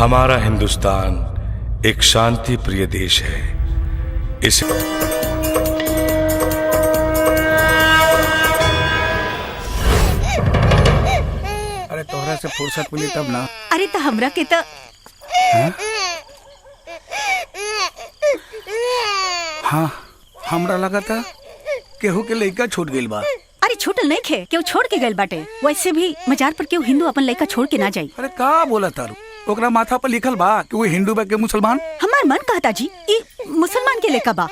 हमारा हिंदुस्तान एक शांति प्रिय देश है। इसे अरे तोहरा से फुर्सत मिली तब ना। अरे तो हमरा के तो हाँ, हमरा लगा था केहू के लइका छूट गइल बा। अरे छूटल नहीं खे, क्यों छोड़ के गइल बाटे। वैसे भी मजार पर क्यों हिंदू अपन लड़का छोड़ के ना जाई। अरे का बोला तारू, ओकरा माथा पर लिखल बा कि वो हिंदू बा के मुसलमान। हमार मन कहता जी ई मुसलमान के लड़का बा,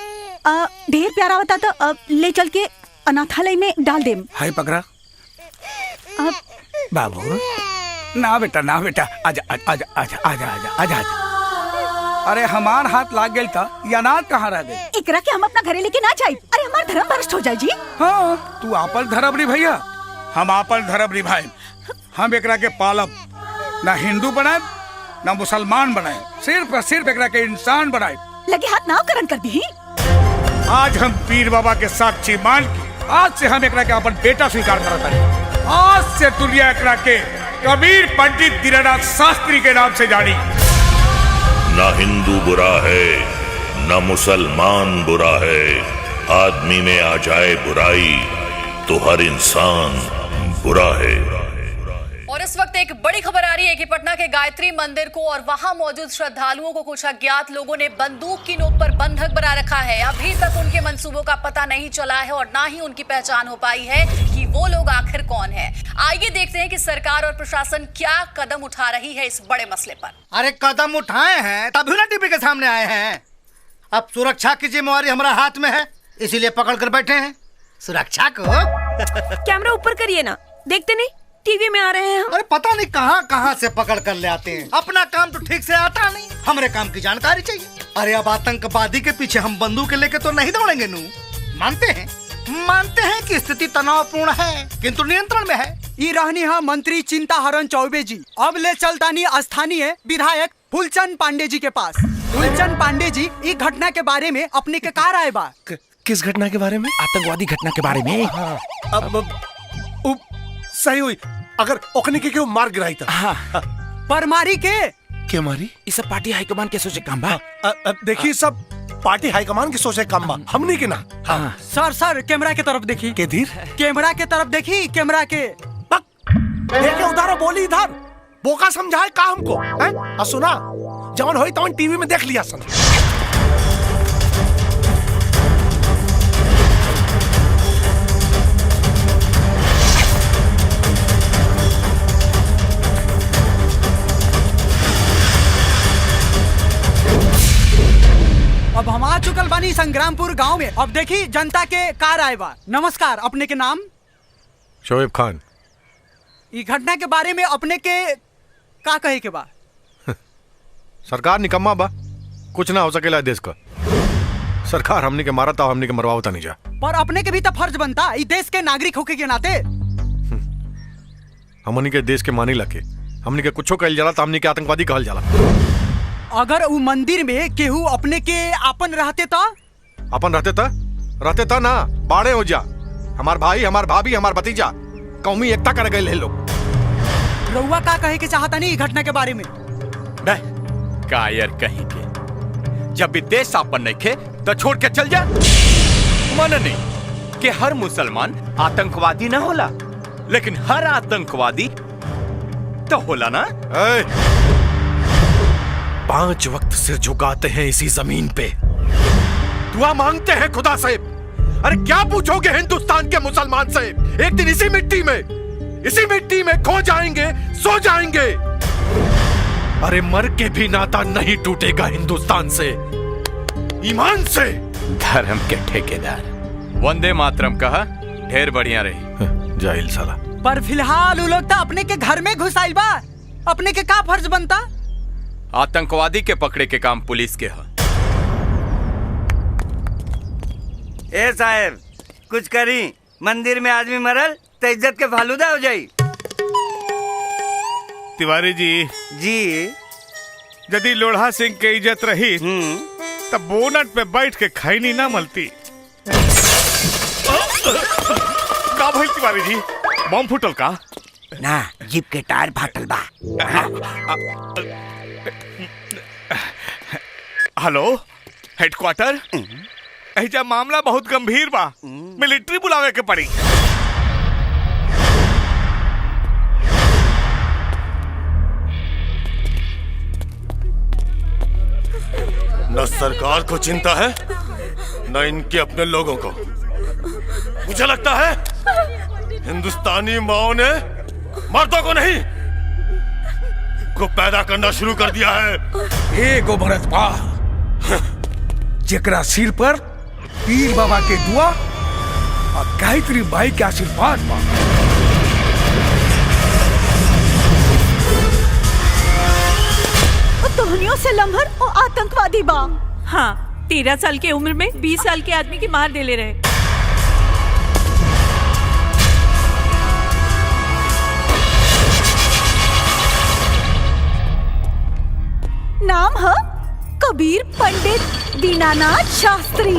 ढेर प्यारा होता तो ले चल के अनाथालय में डाल देम। हाय पकड़ा बाबू। ना बेटा ना बेटा, आजा आजा आजा आजा आजा आजा आजा। अरे हमार हाथ लाग गइल था, ये अनाथ कहाँ रह गई। एकरा के हम अपना घरे लेके ना जाई। अरे हमार धर्म भ्रष्ट हो जाए जी। हाँ, तू आपन धर्म निभाइया, हम आपन धर्म निभाए। हम एकरा के पालब, ना हिंदू बनाए ना मुसलमान बनाए, सिर्फ और सिर्फ एकरा के इंसान बनाए। लगे हाथ नाव करण कर दी। आज हम पीर बाबा के साक्षी मान के आज से हम एकरा के अपन बेटा स्वीकार करता है। आज से दुनिया एकरा के कबीर पंडित दीननाथ शास्त्री के नाम से जानी। ना हिंदू बुरा है ना मुसलमान बुरा है, आदमी में आ जाए बुराई तो हर इंसान बुरा है। और इस वक्त एक बड़ी खबर आ रही है कि पटना के गायत्री मंदिर को और वहां मौजूद श्रद्धालुओं को कुछ अज्ञात लोगों ने बंदूक की नोक पर बंधक बना रखा है। अभी तक उनके मंसूबों का पता नहीं चला है और ना ही उनकी पहचान हो पाई है कि वो लोग आखिर कौन है। आइए देखते हैं कि सरकार और प्रशासन क्या कदम उठा रही है इस बड़े मसले पर। अरे कदम उठाए हैं तभी ना टीवी के सामने आए हैं। अब सुरक्षा की जिम्मेवारी हमारा हाथ में है, इसीलिए पकड़ कर बैठे हैं सुरक्षा को। कैमरा ऊपर करिए ना, देखते नहीं टीवी में आ रहे हैं हम। अरे पता नहीं कहां कहां से पकड़ कर ले आते हैं। अपना काम तो ठीक से आता नहीं, हमारे काम की जानकारी चाहिए। अरे अब आतंकवादी के पीछे हम बंदूक लेके तो नहीं दौड़ेंगे नू। मानते हैं कि स्थिति तनावपूर्ण है किंतु नियंत्रण में है। ये रहनी है मंत्री चिंता हरण चौबे जी। अब ले चलतानी स्थानीय विधायक फूलचंद पांडे जी के पास। फूलचंद पांडे जी, इस घटना के बारे में अपने के का राय बा? किस घटना के बारे में? आतंकवादी घटना के बारे में। अब सही हुई अगर ओकने के क्यों मार गिराई था। हाँ। पर मारी के क्यों मारी? इस सब पार्टी हाईकमान के सोचे काम बा। देखिए सब पार्टी हाईकमान की सोचे काम बा, हमनी के ना। हाँ। सर कैमरा के तरफ देखी। के धीर कैमरा के तरफ देखी, कैमरा के देखे उधर बोली इधर बोका समझाए का हमको है? सुना जवन होई तवन टीवी में देख लिया सन। अब हम आ चुकल बानी संग्रामपुर गांव में। अब देखी जनता के कार आए बा। नमस्कार, अपने के नाम? शोएब खान। इस घटना के बारे में अपने के का कहे के बा? सरकार निकम्मा बा, कुछ ना हो सकेला देश का। सरकार हमनी के मारा था, हमनी के मरवावता नहीं जा। पर अपने के भी तो फर्ज बनता इस देश के नागरिक होके के नाते। हमनी के देश के मानी लगे, हमनी के कुछो कहल जाला तो हमनी के आतंकवादी कहल जाला। अगर वो मंदिर में केहू अपने के आपन रहते तो? अपन रहते था ना, बाड़े हो जा। हमार भाई, हमार भाभी, हमार भतीजा कौमी एकता कर गए लोग। रउआ का कहे के चाहता नहीं घटना के बारे में? कायर कहीं के, जब भी देश आपन नहीं खे तो छोड़ के चल जा। मन नहीं कि हर मुसलमान आतंकवादी ना होला, लेकिन हर आतंकवादी तो होला ना। 5 वक्त सिर झुकाते हैं इसी जमीन पे, दुआ मांगते हैं खुदा से। अरे क्या पूछोगे हिंदुस्तान के मुसलमान से? एक दिन इसी मिट्टी में खो जाएंगे, सो जाएंगे। अरे मर के भी नाता नहीं टूटेगा हिंदुस्तान से, ईमान से। धर्म के ठेकेदार वंदे मातरम कहा, ढेर बढ़िया रही। जाहिल साला। पर फिलहाल वो लोग तो अपने के घर में घुसाइल बा। अपने के का फर्ज बनता? आतंकवादी के पकड़े के काम पुलिस के है। ए साहब कुछ करी, मंदिर में आदमी मरल तो इज्जत के फालूदा हो जाई। तिवारी जी यदि लोढ़ा सिंह के इज्जत रही तब बोनट पे बैठ के खैनी ना मलती। का भाई तिवारी जी, बम फुटल का? ना, जीप के टायर फाटल बा। हेलो हेडक्वार्टर, एजा मामला बहुत गंभीर बा, मिलिट्री बुलावे के पड़ी। न सरकार को चिंता है न इनके अपने लोगों को। मुझे लगता है हिंदुस्तानी माओ ने मर्दों को नहीं को पैदा करना शुरू कर दिया है। एगो भरत बा जेकरा सिर पर पीर बाबा के दुआ और गायत्री बाई के आशीर्वाद बा। तोहनियों से लम्हर और आतंकवादी बा। हाँ, 13 साल की उम्र में 20 साल के आदमी की मार दे ले रहे। नाम है कबीर पंडित दीनानाथ शास्त्री।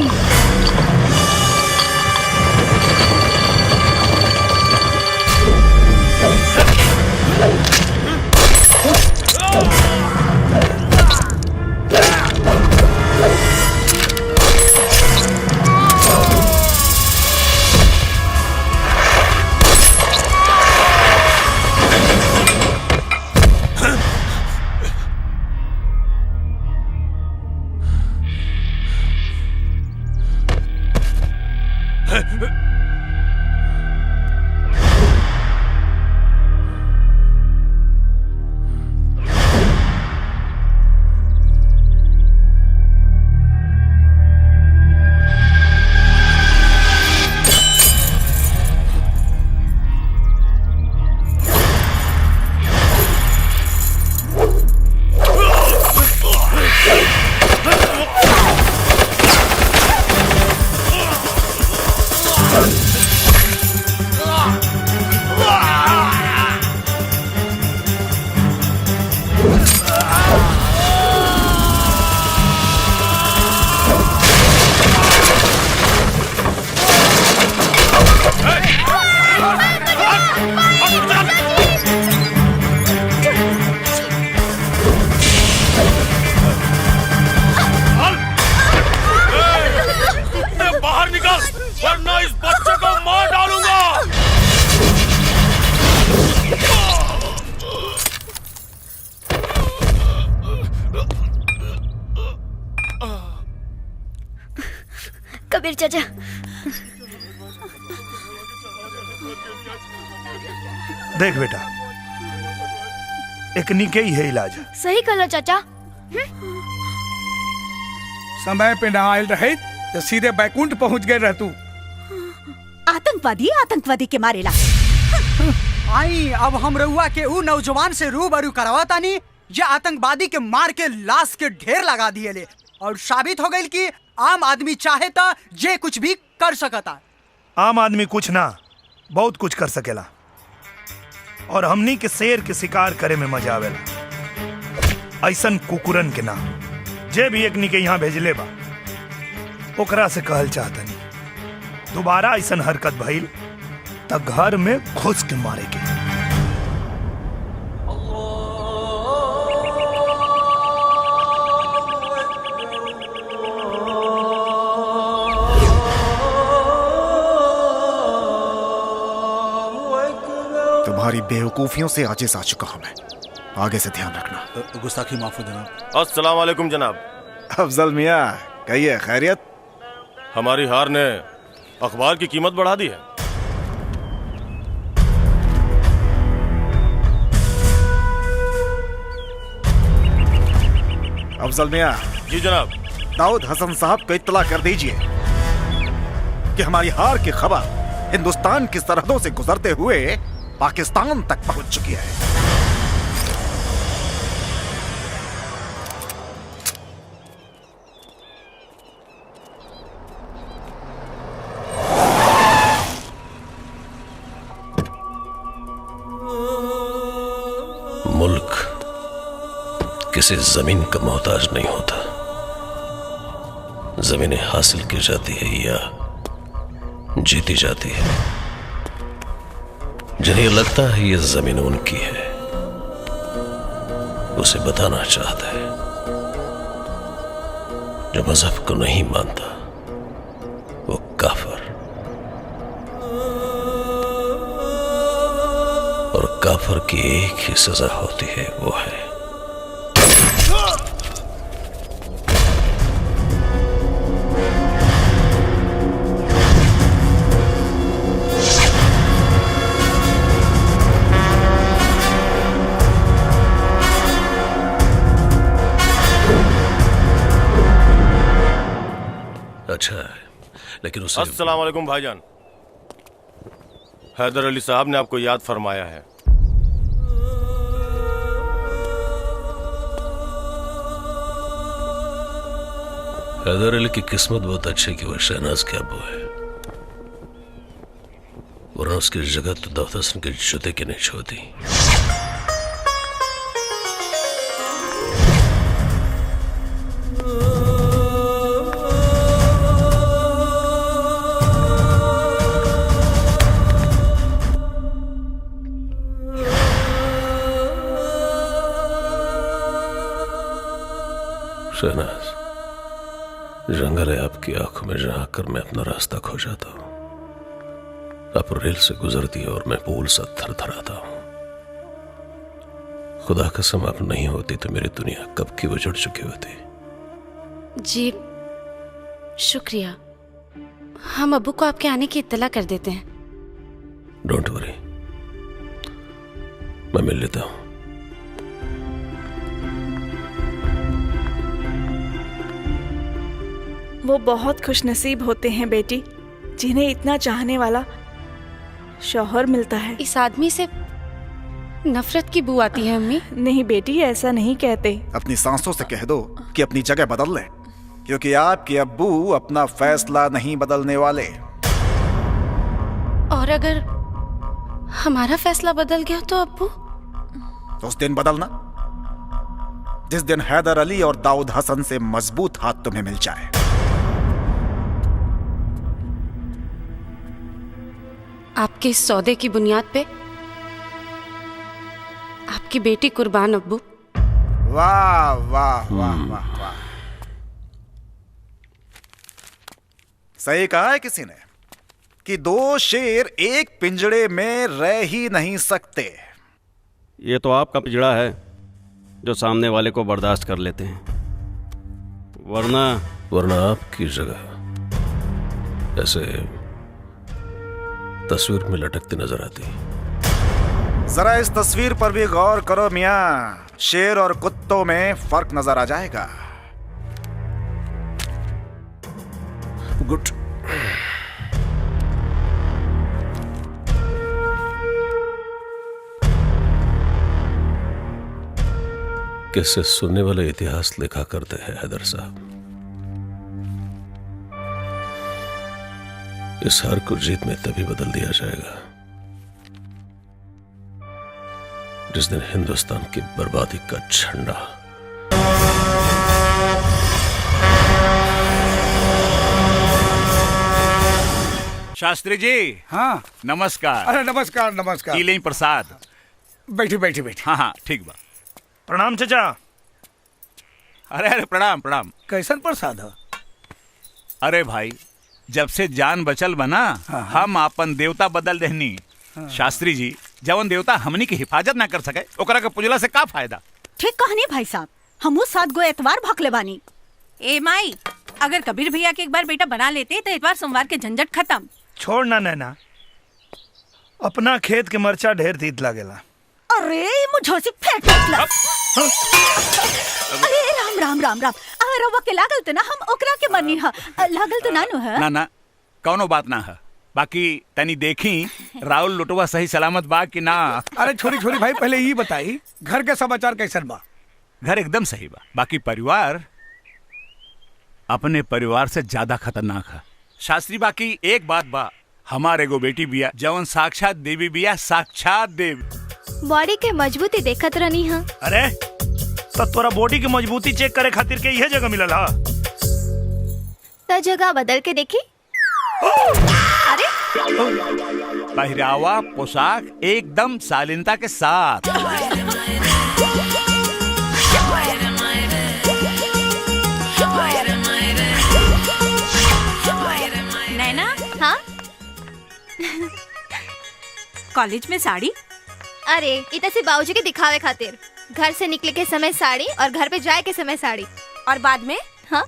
कबीर चाचा, देख बेटा, एकनी के ही है इलाज। सही कहला चाचा। समय पे ना आयल रहे तो सीधे बैकुंठ पहुंच गए रह तू। आतंकवादी आतंकवादी के मारेला। आई अब हम रउआ के ऊ नौजवान से रूबरू करवा तानी जे आतंकवादी के मार के लाश के ढेर लगा दिए ले, और साबित हो गई कि आम आदमी चाहे तो जे कुछ भी कर सकता। आम आदमी कुछ ना बहुत कुछ कर सकेला, और हमनी के शेर के शिकार करे में मजा आवेला। ऐसन कुकुरन के ना जे भी एकनी के यहाँ भेजले बा, ओकरा से कहल चाहतनी दोबारा ऐसन हरकत भइल त घर में घुस के मारे के। तुम्हारी बेवकूफियों से आजिज आ चुका हूं मैं, आगे से ध्यान रखना। गुस्ताखी माफ हो जनाब। अस्सलाम वालेकुम जनाब। अफजल मियाँ, कहिए खैरियत? हमारी हार ने अखबार की कीमत बढ़ा दी है। अफजल मियाँ। जी जनाब। दाऊद हसन साहब को इत्तला कर दीजिए कि हमारी हार की खबर हिंदुस्तान की सरहदों से गुजरते हुए पाकिस्तान तक पहुंच चुकी है। मुल्क किसी जमीन का मोहताज नहीं होता। जमीनें हासिल की जाती है या जीती जाती है। जिन्हें लगता है ये जमीन उनकी है, उसे बताना चाहता है। जो मजहब को नहीं मानता वो काफिर, और काफिर की एक ही सजा होती है, वो है अच्छा है, लेकिन उसे अस्सलाम वालेकुम भाईजान। हैदर अली साहब ने आपको याद फरमाया है। हैदर अली की किस्मत बहुत अच्छी कि वो शहनाज के अब्बू है, वरना उसकी जगह तो दाऊद हसन के जूते की नहीं छोड़ती। शहनाज, जंगल है आपकी आंखों में जहां कर मैं अपना रास्ता खो जाता हूं। आप रेल से गुजरती और मैं पुल सा थरथराता हूं। खुदा कसम आप नहीं होती तो मेरी दुनिया कब की उजड़ चुकी होती। जी शुक्रिया, हम अब्बू को आपके आने की इत्तला कर देते हैं। डोंट वरी, मैं मिल लेता हूं। वो बहुत खुशनसीब होते हैं बेटी, जिन्हें इतना चाहने वाला शौहर मिलता है। इस आदमी से नफरत की बू आती है अम्मी। नहीं बेटी, ऐसा नहीं कहते। अपनी सांसों से कह दो कि अपनी जगह बदल लें, क्योंकि आपके अब्बू अपना फैसला नहीं बदलने वाले। और अगर हमारा फैसला बदल गया तो अब्बू? तो उस दिन बदलना जिस दिन हैदर अली और दाऊद हसन से मजबूत हाथ तुम्हें मिल जाए। आपके इस सौदे की बुनियाद पे आपकी बेटी कुर्बान अब्बू। वाह वाह वाह वाह वाह, सही कहा है किसी ने कि दो शेर एक पिंजड़े में रह ही नहीं सकते। ये तो आपका पिंजड़ा है जो सामने वाले को बर्दाश्त कर लेते हैं, वरना आपकी जगह ऐसे तस्वीर में लटकती नजर आती। जरा इस तस्वीर पर भी गौर करो मियां, शेर और कुत्तों में फर्क नजर आ जाएगा। गुड। किससे सुनने वाले इतिहास लिखा करते हैं हैदर साहब। इस हार को जीत में तभी बदल दिया जाएगा जिस दिन हिंदुस्तान की बर्बादी का झंडा शास्त्री जी। हाँ नमस्कार। अरे नमस्कार नमस्कार। लें प्रसाद। बैठी बैठी बैठी। हाँ हाँ ठीक बा। प्रणाम चाचा। अरे अरे प्रणाम प्रणाम। कैसन प्रसाद है? अरे भाई, जब से जान बचल बना हम अपन देवता बदल देहनी। शास्त्री जी, जवन देवता हमनी की हिफाजत ना कर सके ओकरा के पुजला से का फायदा? ठीक कहनी भाई साहब, हमू 7 गो एतवार भखले बानी। ए माई, अगर कबीर भैया के एक बार बेटा बना लेते तो इतवार सोमवार के झंझट खत्म। छोड़ ना नैना, अपना खेत के मरचा ढेर तीत लागेला। अरे मुझे से फेंक ला। अरे राम राम राम राम। रवा के लागल तो ना हम ओकरा के मरनी हा, लागल तो ना नु है। ना ना कौनो बात ना है। बाकी तनी देखी राहुल लुटवा सही सलामत बा कि ना। अरे छोरी छोरी भाई, पहले ये बताई घर के समाचार कैसन बा? घर एकदम सही बा। बाकी परिवार अपने परिवार से ज्यादा खतरनाक है शास्त्री। बाकी एक बात बा, हमारे एगो बेटी बिया जवन साक्षात देवी बिया, साक्षात देवी। बॉडी के मजबूती देखत रहनी है। अरे तो तोरा बॉडी के मजबूती चेक करे खातिर के यह जगह मिलल हा? तो जगह बदल के देखी। अरे पहरावा पोशाक एकदम शालीनता के साथ। कॉलेज में साड़ी? अरे इतना से बाबूजी के दिखावे खातिर। घर से निकले के समय साड़ी और घर पे जाए के समय साड़ी और बाद में? हाँ।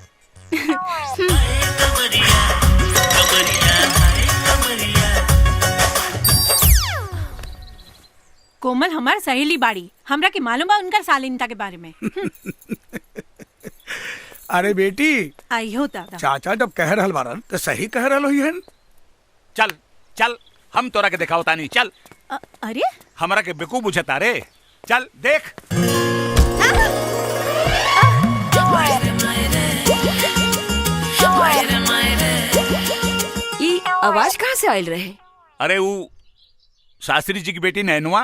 कोमल हमार सहेली बाड़ी, हमरा के मालूम बा उनका शालीनता के बारे में। अरे बेटी आई हो दादा। चाचा जब कह रहल बारन तो सही कह रहल होई हन। चल चल हम तोरा के दिखाओ तानी, चल। अरे हमरा के बेकूफ बुझता रे, चल देख। ये आवाज कहाँ से आयल रहे? अरे वो शास्त्री जी की बेटी नैनुआ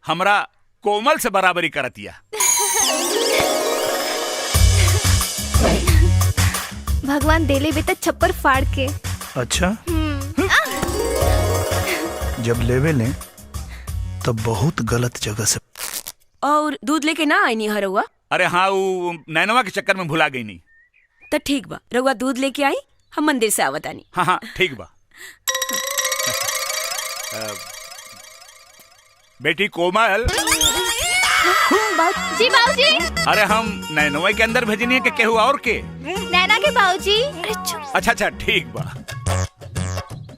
हमरा कोमल से बराबरी करतिया। भगवान देले बेटा छप्पर फाड़ के। अच्छा जब लेवे लें तो बहुत गलत जगह से। और दूध लेके ना आई नहीं हरुआ? अरे हाँ वो नैनुआ के चक्कर में भुला गई नहीं। तो ठीक बा, रउआ दूध लेके आई, हम मंदिर से आवतानी। हाँ हाँ ठीक बा। बेटी कोमल। जी बाबूजी। अरे हम नैनुआ के अंदर भेजनी है कि केहू और के? नैना के बाबूजी। अच्छा अच्छा ठीक बा।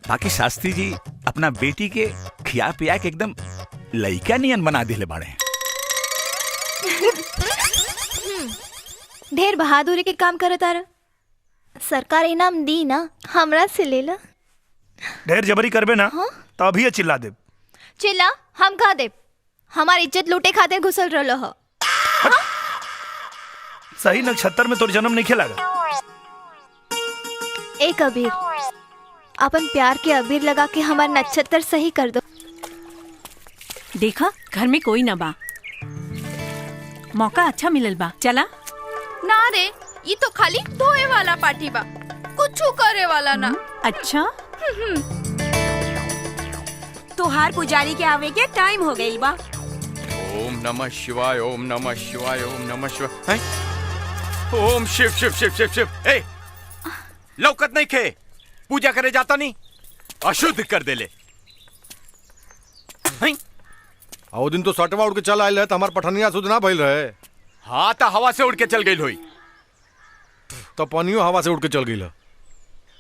बाकी शास्त्री जी अपना बेटी के खिया पिया के एकदम लइका नियन बना दिले बाड़े। ढेर बहादुरी के काम करे तारा। सरकार इनाम दी ना, हमरा से ले ला। ढेर जबरी करबे ना तो अभी चिल्ला दे। चिल्ला हम खा दे। हमारी इज्जत लूटे खातिर घुसल रहलो हो। सही नक्षत्र में तोर जन्म नहीं खेलागा। एक अबीर, अपन प्यार के अबीर लगा के हमार नक्षत्र सही कर दो। देखा घर में कोई ना बा, मौका अच्छा मिलल बा। चला ना रे, ये तो खाली धोए वाला पार्टी बा, कुछ करे वाला ना। अच्छा तोहार पुजारी के आवे के टाइम हो गई बा। ओम नमः शिवाय, ओम नमः शिवाय, ओम नमः शिवाय। ओम शिव शिव शिव शिव शिव। ए लौकत नहीं खे, पूजा करे जाता नहीं, अशुद्ध कर दे ले। आओ दिन तो सटवा उड़ के चल आयल है तो हमार पठनिया शुद्ध ना भइल रहे। हाँ तो हवा से उड़ के चल गई होई। तो पनियो हवा से उड़ के चल गई।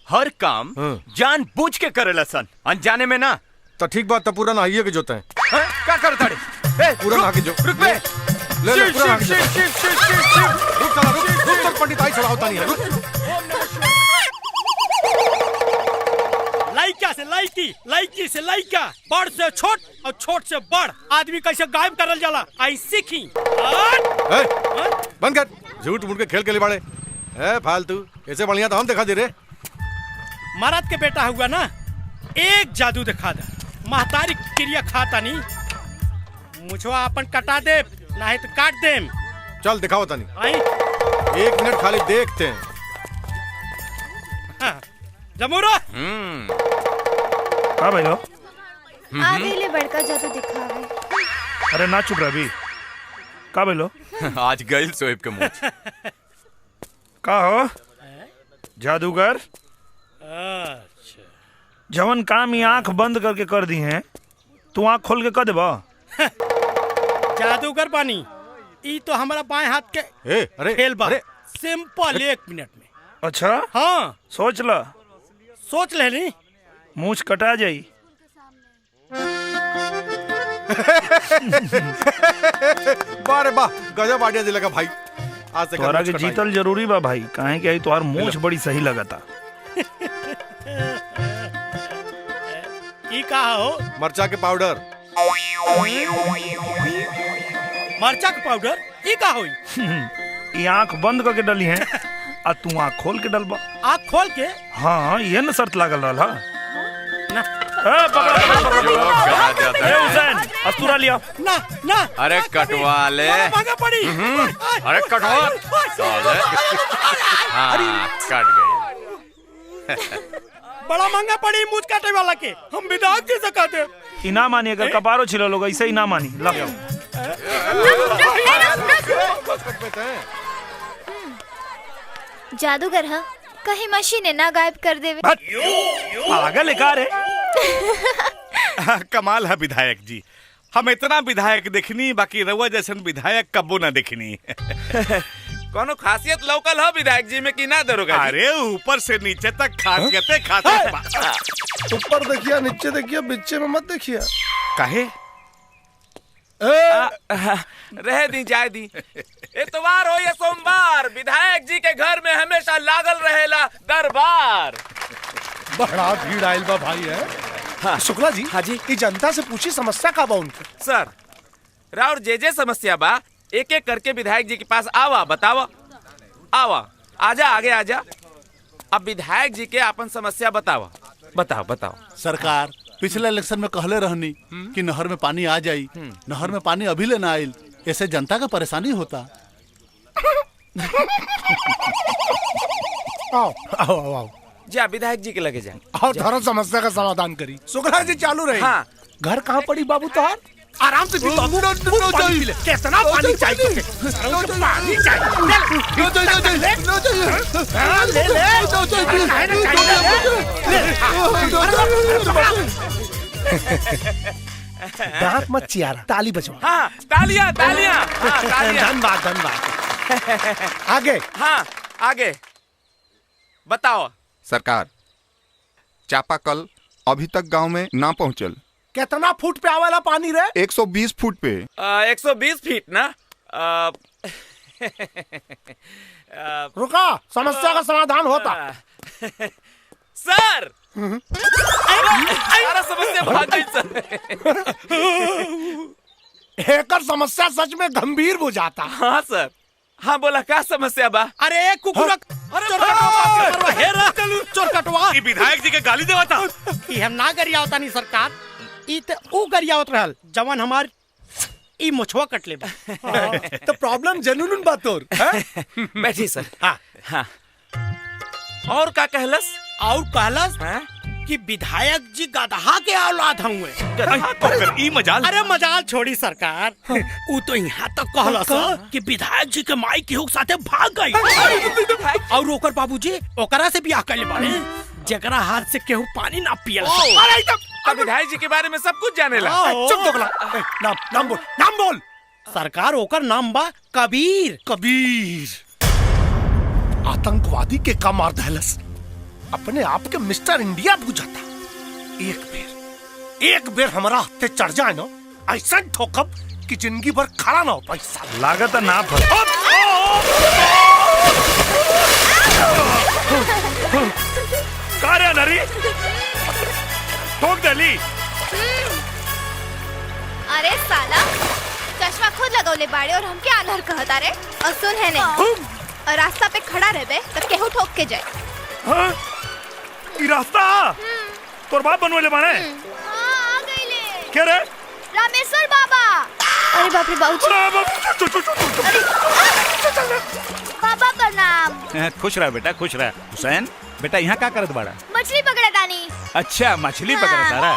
हर काम जान बूझ के करेला सन, अनजाने में ना। तो ठीक बात, तो पूरा नहाइए के जोते हैं। क्या करता रे? पूरा नहा के जो। रुक बे। ले ले पूरा नहा के जो। रुक चला रुक तक पंडित आई चढ़ाओ तानी है। रुक लाइका से लाइकी, लाइकी से लाइका, बड़ से छोट और छोट से बड़ आदमी कैसे गायब करल जाला आई सीखी। बंद कर, झूठ मूठ के खेल के लिए बाड़े है फालतू। ऐसे बढ़िया तो हम दिखा दे रे। मरद के बेटा हुआ ना, एक जादू दिखा दे। महतारी क्रिया खाता नहीं, मुझवा अपन कटा दे, नहीं तो काट दे। चल दिखाओ तानी। आई 1 मिनट खाली देखते हैं। हाँ, जमूरा हाँ भाई लो। आगे ले बड़का जादू दिखावे। अरे ना चुप रहा भी। का भाई लो। आज गइल सोएब के मुंह। का हो जादूगर? जवन काम ही आंख बंद करके कर दी हैं, तू आंख खोल के कर देबा। जादूगर पानी ई तो हमारा बाएं हाथ के अरे खेल बा। सिंपल 1 मिनट में। अच्छा हाँ सोच ला। सोच ले ली, मूछ कटा जाई। बारे वाह, गजब आइडिया दिलेगा भाई। आज से तोरा के जीतल जरूरी बा भाई, काहे कि आई तोहार मूछ बड़ी सही लगता। ई का हो? मरचा के पाउडर। मरचा के पाउडर ई का होई? ये आंख बंद करके डली है आ तू आंख खोल के डलबा। आंख खोल के? हाँ ये न शर्त लागल रहा। ना हुसैन अस्तूरा लिया। ना ना अरे कटवा ले। महंगा पड़ी। अरे कटवा। हाँ कट गई। बड़ा महंगा पड़ी मूछ काटे वाला के, हम विदाग दे सकाते। इना मानी, अगर कपारो छिलो लोग ऐसे ही ना मानी। ला जादूगर हा कहीं मशीन ना गायब कर देवे। पागल है का रे? कमाल है विधायक जी, हम इतना विधायक देखनी, बाकी रउआ जैसन विधायक कबो ना देखनी। कोनो खासियत लोकल हो विधायक जी में कि ना दरोगा जी? अरे ऊपर से नीचे तक खासियत। ऊपर देखिए, नीचे देखिए, बीचे में मत देखिए। काहे? रह दी जाए दी। इतवार हो या सोमवार, विधायक जी के घर में हमेशा लागल रहेला दरबार। बड़ा भीड़ आयल बा भाई है। हाँ। शुक्ला जी। हाँ जी। ये जनता से पूछी समस्या का बा उनके। सर, राउर जे समस्या बा एक एक करके विधायक जी के पास आवा, बतावा। आवा, आजा, आगे आजा। अब विधायक जी के अपन समस्या बतावा। बताओ। सरकार, पिछले इलेक्शन में कहले रहनी कि नहर में पानी आ जाई, नहर में पानी अभी लेना आयल, ऐसे जनता का परेशानी होता। आओ। जा विधायक जी के लगे जाए और धर्म समस्या का समाधान करी। शुक्ला जी चालू रही। हाँ। घर कहाँ पड़ी बाबू तोहार? आराम से पी बाबू। कितना पानी चाहिए? पानी दांत मत चियारा, ताली बजवा। हाँ, तालियां। धन्यवाद। आगे बताओ। सरकार, चापाकल अभी तक गांव में ना पहुंचल। कितना फुट पे आवेला पानी रे? 120 फुट पे। 120 फीट ना? रुका, समस्या का समाधान होता। सर, सारा समस्या भाग गई सर। एकर समस्या सच में गंभीर हो जाता। हाँ सर। हाँ बोला, क्या समस्या बा? अरे कुकुर, चोर कटवा। ये विधायक जी के गाली देवा था। ये हम ना गरिया होता नहीं सरकार, ई ते ऊ गरिया होत रहल जवान हमार ई मुछवा कटले बा। तो प्रॉब्लम जनून बात और। बैठी सर। हाँ। और का कहलस? और कहलस कि विधायक जी गधा के औलाद हुए। ई मजाल। अरे मजाल छोड़ी सरकार, ऊ तो यहाँ तक कहलस कि विधायक जी के माई केहू के साथे भाग गई और ओकर बाबूजी ओकरा से बियाह कर ले बाड़े, जेकरा हाथ से केहू पानी ना पियल। अरे विधायक जी के बारे में सब कुछ जानेला। चुप दोगला। नाम बोल। सरकार, ओकर नाम बा कबीर। आतंकवादी के का मार दहलस, अपने आप के मिस्टर इंडिया बुझाता। एक बेर हमारा हत्थे चढ़ जाए ना, ऐसा ठोकब कि जिंदगी भर खड़ा ना हो पैसा। लागत ना फल। कार्य नरी ठोक दली। अरे साला, चश्मा खुद लगौले बाड़े और हमके आलर कहता रे। और सुन है नहीं, और रास्ता पे खड़ा रहबे तो केहू ठोक के जाए। हाँ? ई रास्ता तोर बाप बनवेले बाने? हाँ, आ गईले। क्या रे? रामेश्वर बाबा। अरे बाप रे बाबूजी। बाबा प्रणाम। खुश रहा बेटा, खुश रहा। हुसैन बेटा, यहाँ क्या करत बाड़ा? मछली पकड़ा तानी। अच्छा, मछली पकड़ा तारा।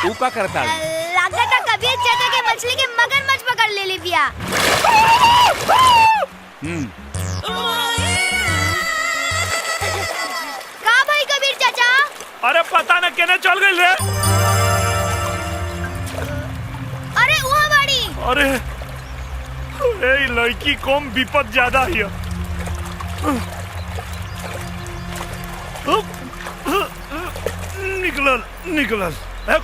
तू क्या करता? लागता कबीर चाचा के मछली के मगरमच्छ पकड़ ले ली बिया। का भाई कबीर चाचा? अरे पता न केने चल गई रे। अरे वहाँ बाड़ी। अरे ए लड़की कम विपद ज्यादा है। निकलल है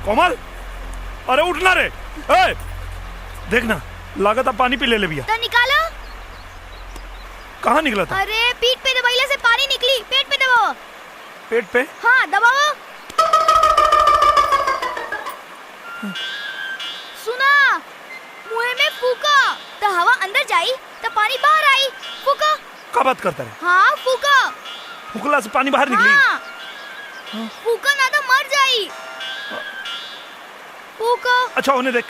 कोमल। अरे उठना रे। ए देखना, लागत पानी पी ले बिया। तो निकालो। कहाँ निकला था? अरे पीठ पे दबाइले से पानी निकली। पेट पे दबाओ। पेट पे? हाँ, दबाओ। सुना, मुंह में फूका तो हवा अंदर जाई तो पानी बाहर आई। फूका। क्या बात करता है? हाँ, फूका। फूकला से पानी बाहर निकली? हाँ। फूका ना तो मर जाई। फूका। अच्छा उन्हें देख।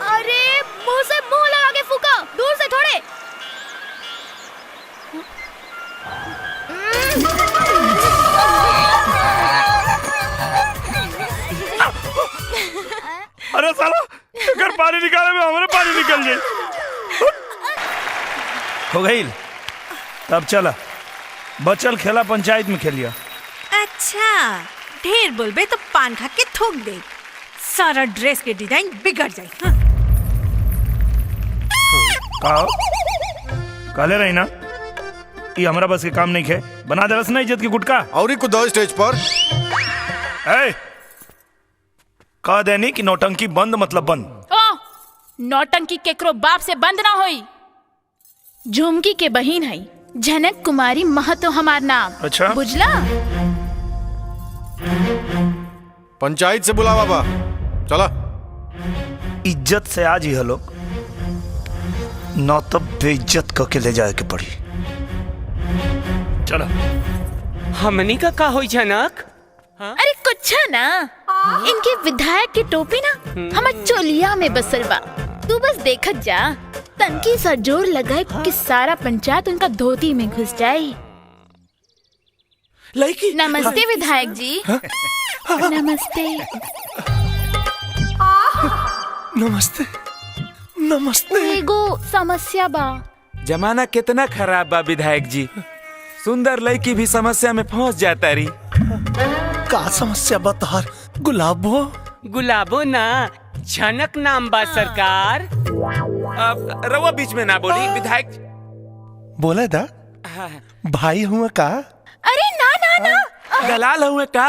अरे मुंह से मुंह लगा के फूका, दूर से थोड़े। अरे साला, अगर पानी निकाले में हमारे पानी निकल जाए। हो गई। तब चला बचल खेला पंचायत में खेलिया। अच्छा ढेर बोलबे तो पान खा के थूक दे, सारा ड्रेस के डिजाइन बिगड़ जाए। हाँ? काले रही ना, ये हमारा बस के काम नहीं खे, बना दे रस ना इज्जत की गुटका। और ही कुछ दो स्टेज पर कह देनी कि नौटंकी बंद मतलब बंद। ओ नौटंकी केकरो बाप से बंद ना होई। झुमकी के बहिन है जनक कुमारी महतो हमार नाम। अच्छा बुझला? पंचायत से बुला बाबा, चला। इज्जत से आज ही लोग, न तो बेइज्जत करके ले जाए के पड़ी। चलो। हमनी का का होई जनक? अरे कुछ ना, इनके विधायक की टोपी ना हमार चोलिया में बसल बा। तू बस देखत जा, तनकी सा जोर लगाए कि सारा पंचायत उनका धोती में घुस जाए। नमस्ते विधायक जी। नमस्ते। नमस्ते नमस्ते। एगो समस्या बा। जमाना कितना खराब बा विधायक जी, सुंदर लड़की भी समस्या में फंस जाता रही। का समस्या बता? गुलाबो? गुलाबो ना, झनक नाम बा सरकार। रवा बीच में ना बोली विधायक। बोले दा भाई हुआ का? अरे ना ना ना, दलाल हुए का?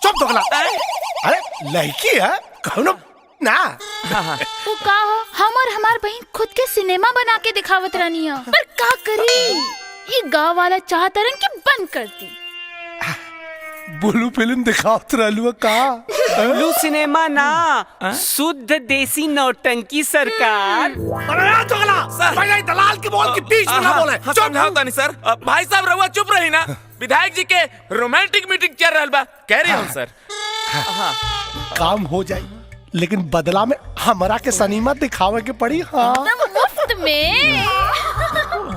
चुप दोगला। अरे लड़की है कौनो ना। वो का हो, हम और हमार बहन खुद के सिनेमा बना के दिखावत रहनी है, पर का करी, ये गाँव वाला चाहता रन कि बंद करती। ब्लू फिल्म दिखावत रहलू का? ब्लू सिनेमा ना, शुद्ध देसी नौटंकी सरकार। सर दलाल की बोल के बीच में ना बोले। समझाओ नहीं सर। भाई साहब रहुआ चुप रही ना, विधायक जी के रोमांटिक मीटिंग चल रहा बा, कह रही हूँ सर। काम हो जाए, लेकिन बदला में हमारा के सनीमा दिखावे के पड़ी। हाँ मुफ्त में।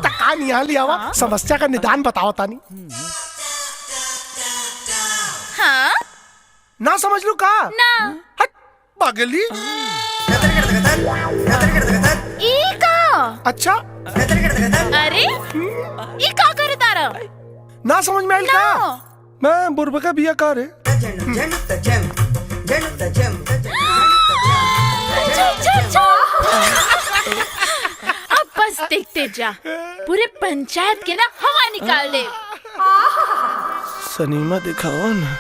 तकान यहाँ लिया हुआ, समस्या का निदान बताओ तानी। हाँ? ना समझ लू का? ना। हट पागली। ई का? अच्छा। अरे ई का करे तारा? ना समझ में आइल का? मैं बुरबा का बिया का रे। अब बस देखते जा, पूरे पंचायत के ना हवा निकाल दे। सनीमा दिखाओ ना।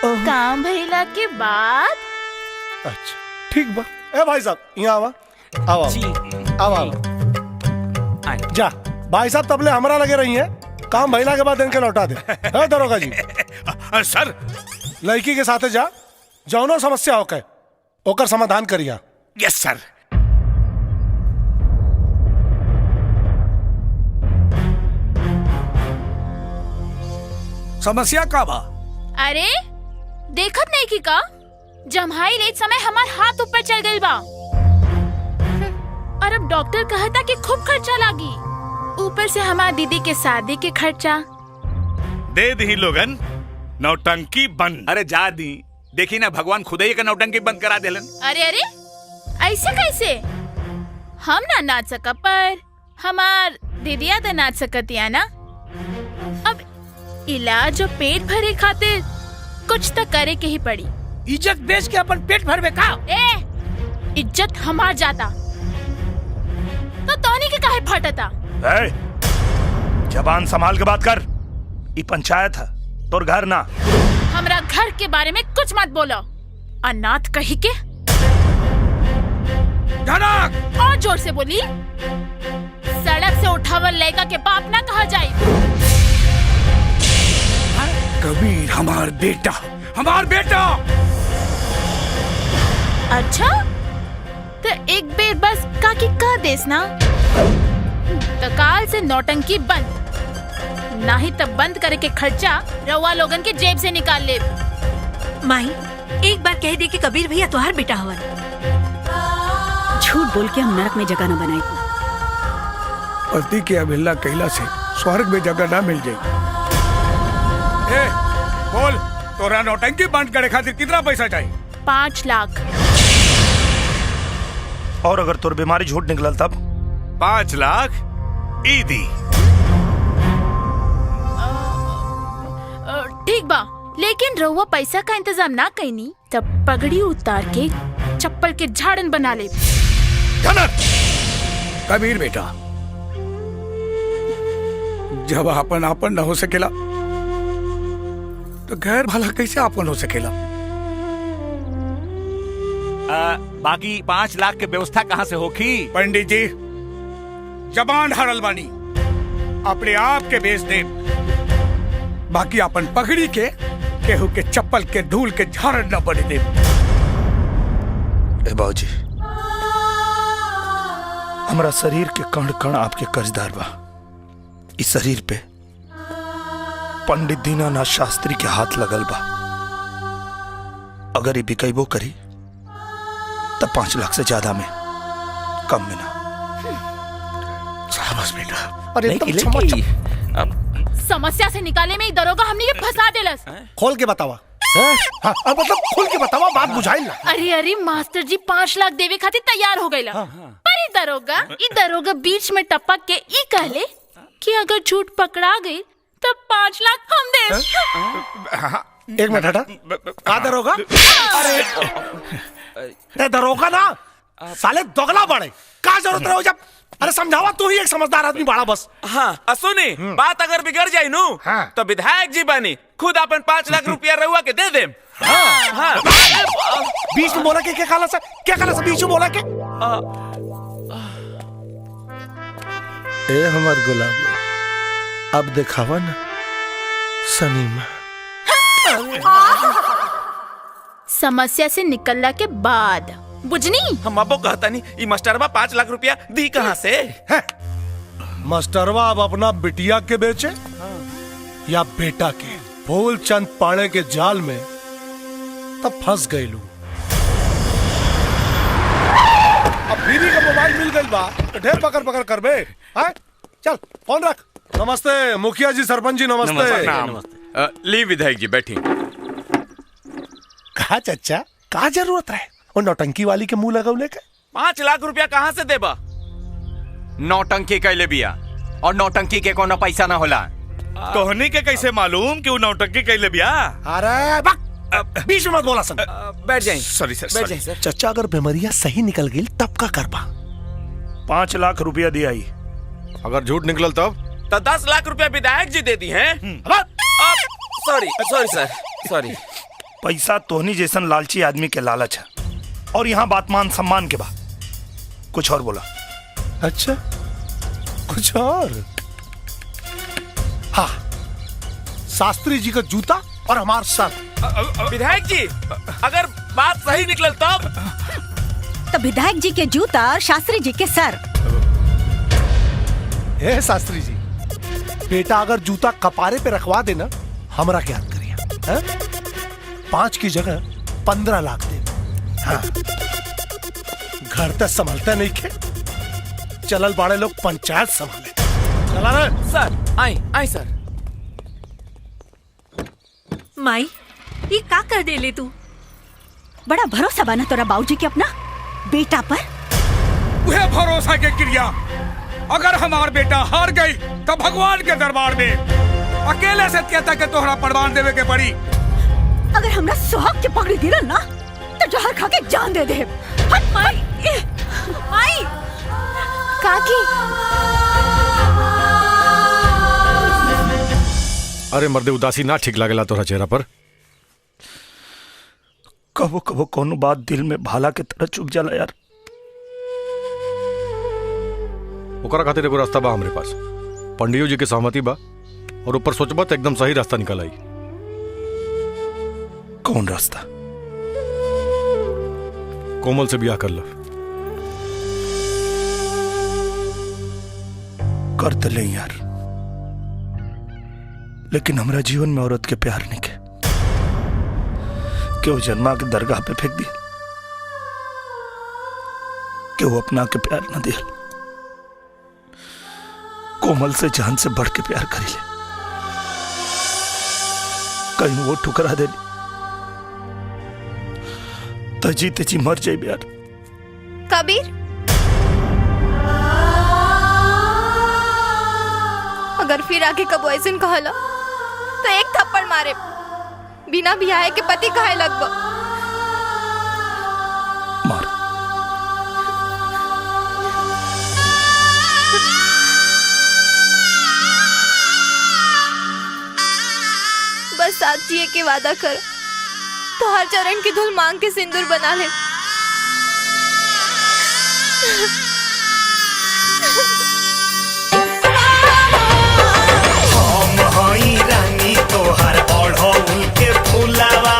काम भइला के बाद। अच्छा ठीक बा। ए भाई साहब यहाँ आवा, आवा आवा। जा भाई साहब तबले हमरा लगे रही है, काम भइला के बाद इनके लौटा दे। दरोगा जी। सर लड़की के साथे जा, जौनो समस्या होके ओकर समाधान करिया। यस सर। समस्या का बा? अरे देखत नहीं की का, जम्हाई लेत समय हमार हाथ ऊपर चल गई बा, और अब डॉक्टर कहता कि खूब खर्चा लागी, ऊपर से हमार दीदी के शादी के खर्चा। दे दी लोगन, नौटंकी बंद। अरे जा दी, देखी ना भगवान खुद ही का नौटंकी बंद करा देलन। अरे अरे ऐसे कैसे? हम ना नाच सका, पर हमार दीदिया तो नाच सकतिया ना। अब इलाज और पेट भरे खातिर कुछ तो करे के ही पड़ी। इज्जत बेच के अपन पेट भरवे का? इज्जत हमार जाता तो तोनी के काहे फटता? जबान संभाल के बात कर, ये पंचायत है, तोर घर ना। हमरा घर के बारे में कुछ मत बोलो, अनाथ कही के। जनक! और जोर से बोली, सड़क से उठावल लड़का के बाप ना कहा जाए। कबीर हमार बेटा, हमार बेटा। अच्छा तो एक बेर बस काकी कह देस ना, तो काल से नौटंकी बंद, ना ही तब बंद करे के खर्चा रउआ लोगन के जेब से निकाल ले। माई एक बार कह दे कि कबीर भैया तुहार बेटा हवन। झूठ बोल के हम नरक में जगह न बनाई। पति के अवहेलना कैला से स्वर्ग में जगह ना मिल जाए। बोल, तोरा नौटंकी बंद करे खातिर कितना पैसा चाहिए? 5 लाख। और अगर तोर बीमारी झूठ निकलल तब? 5 लाख ईदी। ठीक बा, लेकिन रहुआ पैसा का इंतजाम ना कईनी तब पगड़ी उतार के चप्पल के झाड़न बना ले। कबीर बेटा, जब आपन आपन न हो सकेला तो गैर भला कैसे आपन हो सकेला? बाकी 5 लाख के व्यवस्था कहाँ से होगी? पंडित जी, जबान हरल बानी, अपने आप के बेच दे, बाकी अपन पगड़ी के केहू के चप्पल के धूल के झाड़ न बने दे। बाबूजी, हमारा शरीर के कण कण आपके कर्जदार बा। इस शरीर पे पंडित दीनानाथ शास्त्री के हाथ लगल बा। अगर ये बिकैबो करी तब 5 लाख से ज्यादा में कम में ना। शाबाश बेटा। अरे समस्या से निकाले में दरोगा हमने के फंसा देलस। खोल के बतावा सर। हाँ, मतलब खोल के बतावा, बात बुझाई ना। अरे मास्टर जी 5 लाख देवे खातिर तैयार हो गए। पर ई दरोगा बीच में टपक के ई कहले कि अगर झूठ पकड़ा गई तब 5 लाख हम दे। एक मिनट हटा, का दरोगा? अरे दरोगा ना, साले दोगला बड़े, का जरूरत रहो जब? अरे समझावा, तू ही एक समझदार आदमी बड़ा बस। हाँ, सुनी बात अगर बिगड़ जाये नू तो विधायक जी बनी खुद अपन 5 लाख रुपया रहुआ के दे दे। हाँ। बीच में बोला के क्या खाला सा बीच में बोला के? ए हमार गुलाब, अब दिखावा ना सनीमा। समस्या से निकलने के बाद बुझनी हम अबो कहता नहीं, ई मास्टरवा 5 लाख रुपया दी कहाँ से? मास्टरवा अब अपना बिटिया के बेचे या बेटा के? फूलचंद पाड़े के जाल में तब फंस गई लू। अब बीवी का मोबाइल मिल गई बा तो ढेर पकड़ पकड़ कर बे। चल फोन रख। नमस्ते मुखिया जी, सरपंच जी नमस्ते। ली विधायक जी बैठी। कहा चच्चा, का जरूरत है वो नौटंकी वाली के मुंह लगौले के? 5 लाख रुपया कहाँ से देबा? नौटंकी कैले बिया, और नौटंकी के कोनो पैसा ना होला। तोहनी के कैसे मालूम कि वो नौटंकी कैले बिया? अरे बीच में मत बोला सन। बैठ जाइए। सॉरी सर, बैठ जाइए सर। चच्चा, अगर बीमारियां सही निकल गई तब का करबा? 5 लाख रुपया दिया ही। अगर झूठ निकलल तब? तो 10 लाख रुपया विधायक जी दे दी हैं। सॉरी सर, सॉरी। पैसा तोहनी जैसन लालची आदमी के लालच है, और यहाँ बात मान सम्मान के बाद कुछ और बोला। अच्छा, कुछ और? हाँ, शास्त्री जी का जूता और हमार सर। विधायक जी, अगर बात सही निकल तब? तो विधायक जी के जूता और शास्त्री जी के सर। हे शास्त्री जी, बेटा अगर जूता कपारे पे रखवा देना, हमरा क्या याद करिए? 5 की जगह 15 लाख दे। हाँ, घर तक संभलते नहीं खे, चलल बाड़े लोग पंचायत संभाले। चला रे सर। आई सर। माई, ये का कर दे ले तू? बड़ा भरोसा बना तोरा बाबूजी के अपना बेटा पर। वह भरोसा के क्रिया, अगर हमार बेटा हार गई तो भगवान के दरबार में अकेले से कहता के तोहरा परवान देवे के पड़ी। अगर हमरा सुहाग के पकड़ी गिरल ना तो जहर खा के जान दे दे। हट माई। माई, काकी। अरे मर्दे, उदासी ना ठीक लागेला तोरा चेहरा पर। कबो कबो कोनो बात दिल में भाला के तरह चुभ जाला यार। ओकरा खातिर एगो रास्ता बा हमरे पास। पंडियो जी के सहमति बा, और ऊपर सोचबा तो एकदम सही रास्ता निकल आई। कौन रास्ता? कोमल से ब्याह कर लो। कर तो ले यार, लेकिन हमरा जीवन में औरत के प्यार नहीं के वो जन्मा के दरगाह पे फेंक दिया, कि वो अपना के प्यार न दिया। कोमल से जान से बढ़ के प्यार करी ले, कहीं वो ठुकरा दे तो जीते जी मर जाए यार। कबीर, अगर फिर आगे कबो ऐसे कहला तो एक थप्पड़ मारे। बिना बियाहे के पति काहे लगबो? बस साथ जिए के वादा कर, तो हर चरण की धूल मांग के सिंदूर बना ले। हम हई रानी तोहर ओढ़ौल के फुलावा,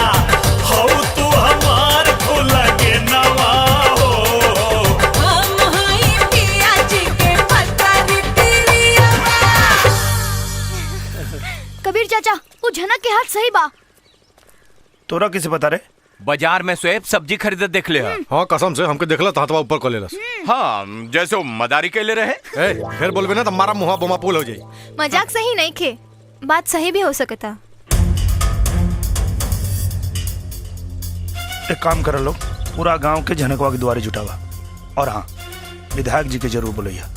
हौ तू हमार फूल के नवा हो। हम हई पिया जी के पतरी तिरियावा। कबीर चाचा, वो झनक के हाथ सही बा। तोरा किसे बता रे? बाजार में स्वेब सब्जी खरीदत देख ले। हाँ कसम से हमके देखला था हथवा ऊपर को लेलस। हाँ जैसे वो मदारी के ले रहे। फिर बोलबे ना तो हमारा मुहा बोमा पुल हो जाई। मजाक सही नहीं खे, बात सही भी हो सकता। एक काम कर लो, पूरा गांव के झनकवा के द्वारे जुटावा, और हाँ विधायक जी के जरूर बुलैया।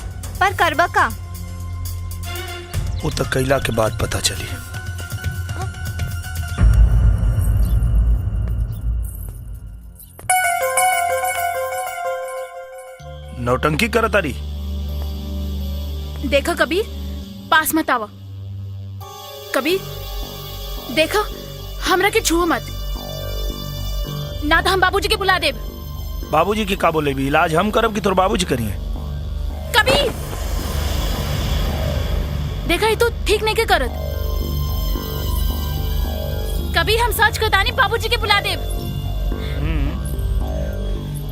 पर करबा का? वो तक कैला के बाद पता चली। नौटंकी करत तारी। देखो कबीर, पास मत आवा। कबीर देखो, हमरा के छुओ मत, ना तो हम बाबूजी के बुला देब। बाबूजी की का बोले भी? इलाज हम करब कि तोर बाबूजी करिए? कबीर देखा, ये तो ठीक नहीं के करत। कबीर हम सच कहतानी, बाबूजी के बुला देब।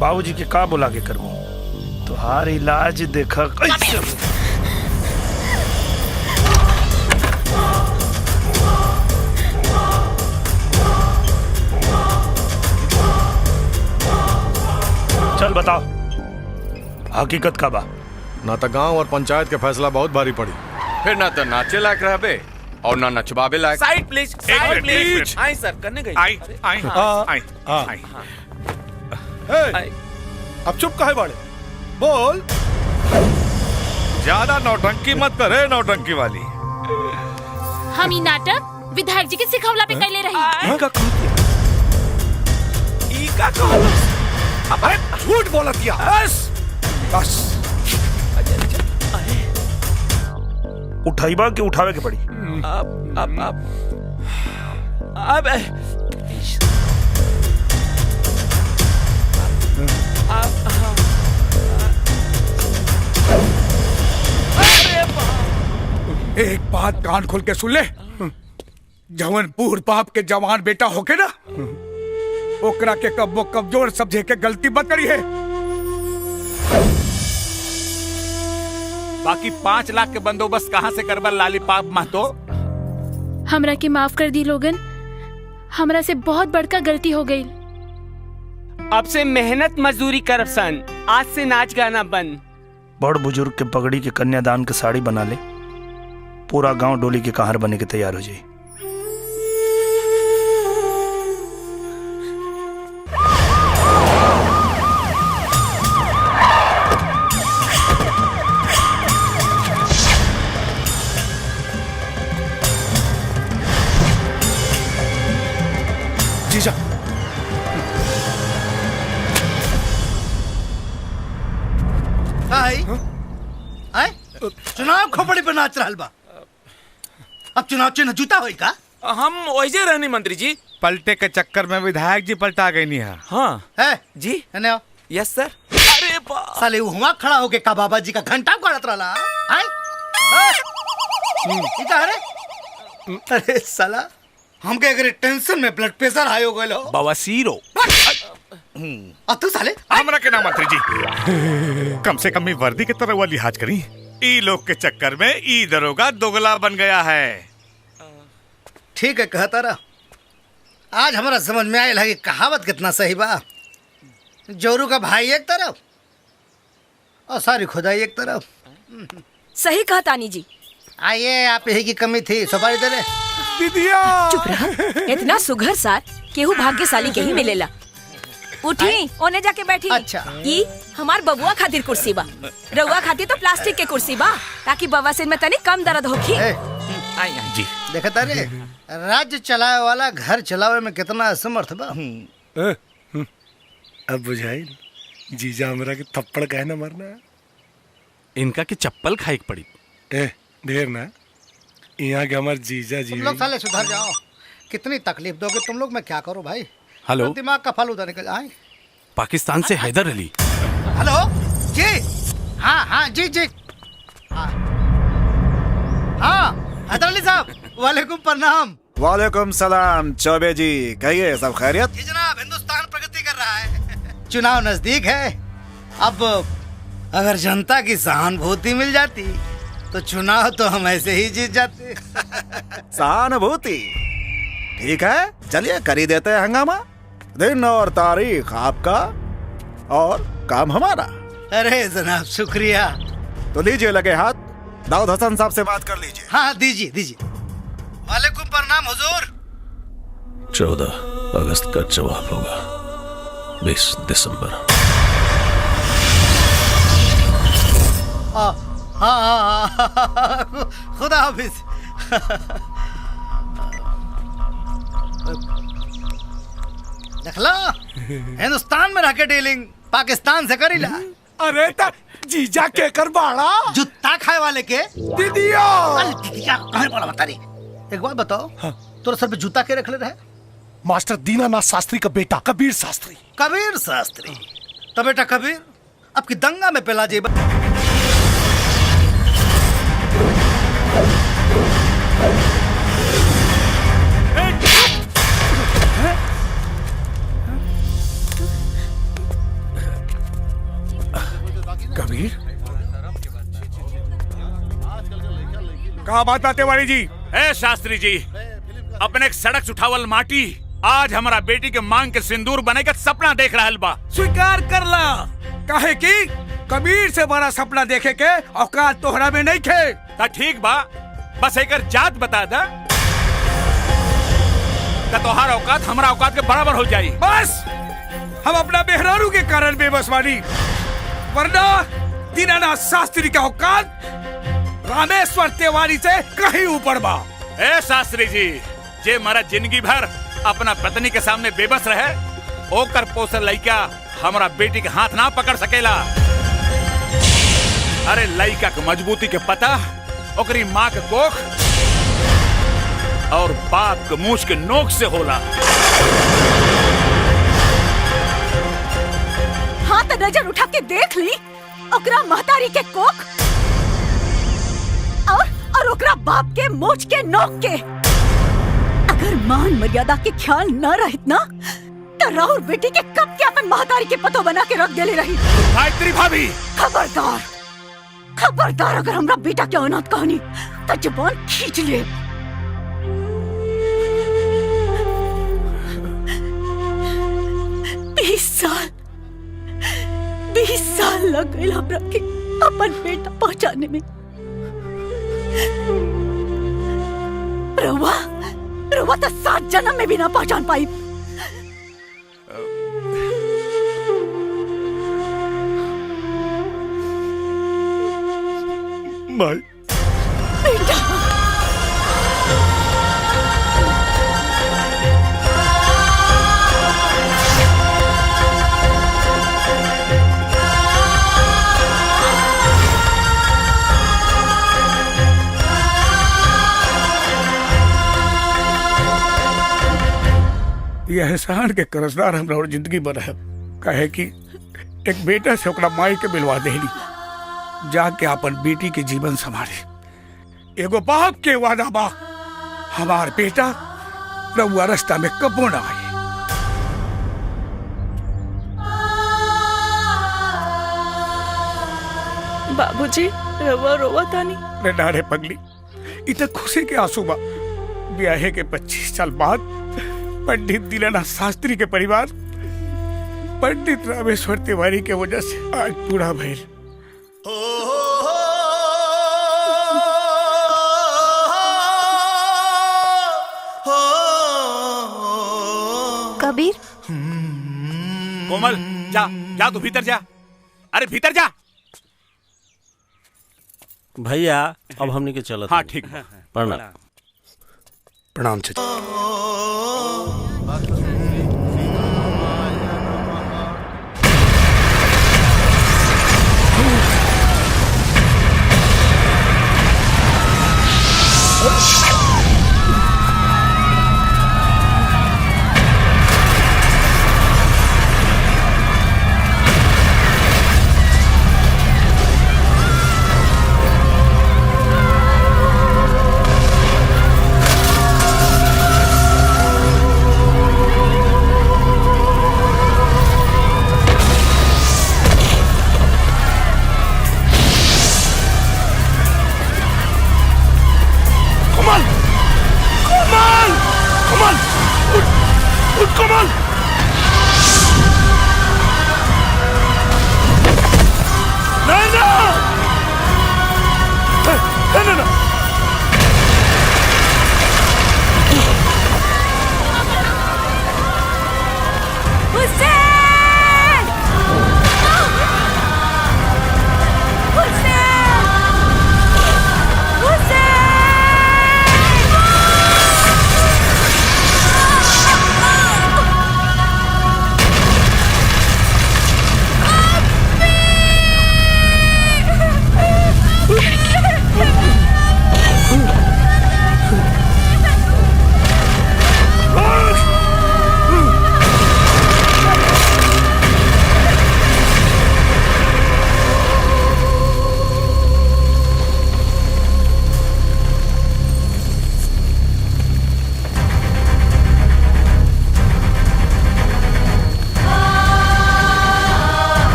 बाबूजी के का बुला के करबो? तुहार इलाज देखा कैसे। चल बताओ, हकीकत का बा? ना तो गांव और पंचायत के फैसला बहुत भारी पड़ी। फिर ना तो नाचे लायक रहबे और ना नचवाबे लायक। Side please, side please. आई सर, करने गई। आई आई आई आई। अब चुप काहे बाड़े? बोल। ज्यादा नौटंकी मत करे, नौटंकी वाली। हम ई नाटक विधायक जी के सिखवला पे कैले रही। अबे झूठ बोलत किया। बस उठाइबा कि उठावे के पड़ी? अब एक बात कान खोल के सुन ले, जवन बूढ़ बाप के जवान बेटा होके ना, ओकरा के कब्बो कमजोर समझे के गलती मत करी है। बाकी 5 लाख के बंदोबस्त कहाँ से करबा लालीपाप महतो? हमरा के माफ कर दी लोगन, हमरा से बहुत बड़का गलती हो गई। अब से मेहनत मजदूरी करब सन, आज से नाच गाना बंद। बड़ बुजुर्ग के पगड़ी के कन्यादान के साड़ी बना ले, पूरा गांव डोली के कहार बने के तैयार हो जाए। जीजा, चुनाव खोपड़ी पे नाच रहा बा। अब चुनाव चिन्ह जूता होई का? हम वही रहनी मंत्री जी। पलटे के चक्कर में विधायक जी पलटा गई नहीं है। हाँ है जी। यस सर। अरे साले वहाँ खड़ा होके का बाबा जी का घंटा गाड़त रहा। अरे साला हमके अगर टेंशन में ब्लड प्रेशर हाई हो गए बवासीर हो। तू साले हमरा के ना मंत्री जी, कम से कम वर्दी के तरह वाली लिहाज करी। ई लोग के चक्कर में ई दरोगा दोगला बन गया है। ठीक है कहता रहा। आज हमारा समझ में आया कि कहावत कितना सही बा। जोरू का भाई एक तरफ और सारी खुदाई एक तरफ। सही कहा तानी जी। आइए, आप यही की कमी थी, सुपारी दे रहे। दीदिया चुप रहा। इतना सुघर सार केहू भाग्यशाली के ही मिलेला। उठी, ओने जाके बैठी। अच्छा। ई हमार बबुआ खातिर कुर्सी बा, रउआ खातिर तो प्लास्टिक के कुर्सी बा, ताकि बवासीर में तनी कम दर्द होखी। जी देखता रे, राज्य चलाए वाला घर चलावे में कितना असमर्थ बा। अब बुझाई जीजा हमरा के थप्पड़ काहे ना मारना है? इनका की चप्पल खाई पड़ी। ढेर ना यहाँ के हमारे जीजा जी तुम लोग साले सुधर जाओ। कितनी तकलीफ दोगे तुम लोग, मैं क्या करूं भाई। हेलो। दिमाग का फालूदा निकल आए। पाकिस्तान से हैदर अली। हेलो जी। हाँ जी जी। हाँ हैदर अली साहब, वालेकुम प्रणाम। वालेकुम सलाम चौबे जी, कहिए सब खैरियत? जी जनाब, हिंदुस्तान प्रगति कर रहा है। चुनाव नजदीक है। अब अगर जनता की सहानुभूति मिल जाती तो चुनाव तो हम ऐसे ही जीत जाते। सहानुभूति ठीक है, चलिए कर ही देते हैं हंगामा। दिन और तारीख आपका और काम हमारा। अरे जनाब शुक्रिया। तो लीजिए लगे हाथ, दाऊद हसन साहब से बात कर लीजिए। हाँ दीजिए दीजिए। वालेकुम प्रणाम हुजूर। 14 अगस्त का जवाब होगा 20 दिसंबर। खुदा हाफिज। देखला, हिंदुस्तान में रह के डीलिंग पाकिस्तान से करीला। अरे ता जीजा के कर बाड़ा जुत्ता खाए वाले के दीदिया। दीदिया कहाँ पड़ा बता रही। एक बात बताओ, तोरा सर पे जूता के रख ले रहे? मास्टर दीनानाथ शास्त्री का बेटा कबीर शास्त्री। कबीर शास्त्री तो बेटा कबीर अब की दंगा में पिला जेब। कबीर कहा बात आते वाली जी? ए शास्त्री जी, अपने सड़क उठावल माटी आज हमारा बेटी के मांग के सिंदूर बने का सपना देख रहा बा। स्वीकार कर ला, काहे की कबीर से बड़ा सपना देखे के औकात तोहरा में नहीं खे। ता ठीक बा, बस एक जात बता दा ता तोहार औकात हमारा औकात के बराबर हो जाई। बस हम अपना मेहरारू के कारण बेबस वाली, वरना दीनानाथ शास्त्री का औकात रामेश्वर तिवारी से कहीं ऊपर बा। ए शास्त्री जी, जे मरा जिंदगी भर अपना पत्नी के सामने बेबस रहे, ओकर पोसल लइका हमारा बेटी के हाथ ना पकड़ सकेला। अरे लइका के मजबूती के पता ओकरी माँ के कोख और बाप के मूछ के नोक से होला। हाँ तो नजर उठा के देख ली ओकरा महतारी के कोख और ओकरा बाप के मूछ के नोक के। अगर मान मर्यादा के ख्याल न रहित ना तो राहुल बेटी के कब के अपन महतारी के पतो बना के रख देले रही। गायत्री भाभी खबरदार खबरदार, अगर हमरा बेटा के अनाथ कहानी तो जुबान खींच ले। बीस साल लग गए हमरा के अपन बेटा पहचाने में। रउआ तो 7 जन्म में भी ना पहचान पाई। भाई बेटा ये एहसान के कर्जदार हमरा और जिंदगी भर है। कहे कि एक बेटा से ओकरा माई के मिलवा देली, जाके अपन बेटी के जीवन संभाले। एगो बाप के वादा बा, हमार बेटा रउआ रास्ता में कबो ना आए। बाबूजी रवा रोवा तानी। नारे पगली, इत खुशी के आंसू बा। ब्याहे के 25 साल बाद पंडित दीनानाथ शास्त्री के परिवार पंडित रामेश्वर तिवारी के वजह से आज पूरा भइल। कबीर कोमल जा जा, तू भीतर जा। अरे भीतर जा भैया। अब हमने के चलत। हाँ ठीक। प्रणाम। प्रणाम चाचा।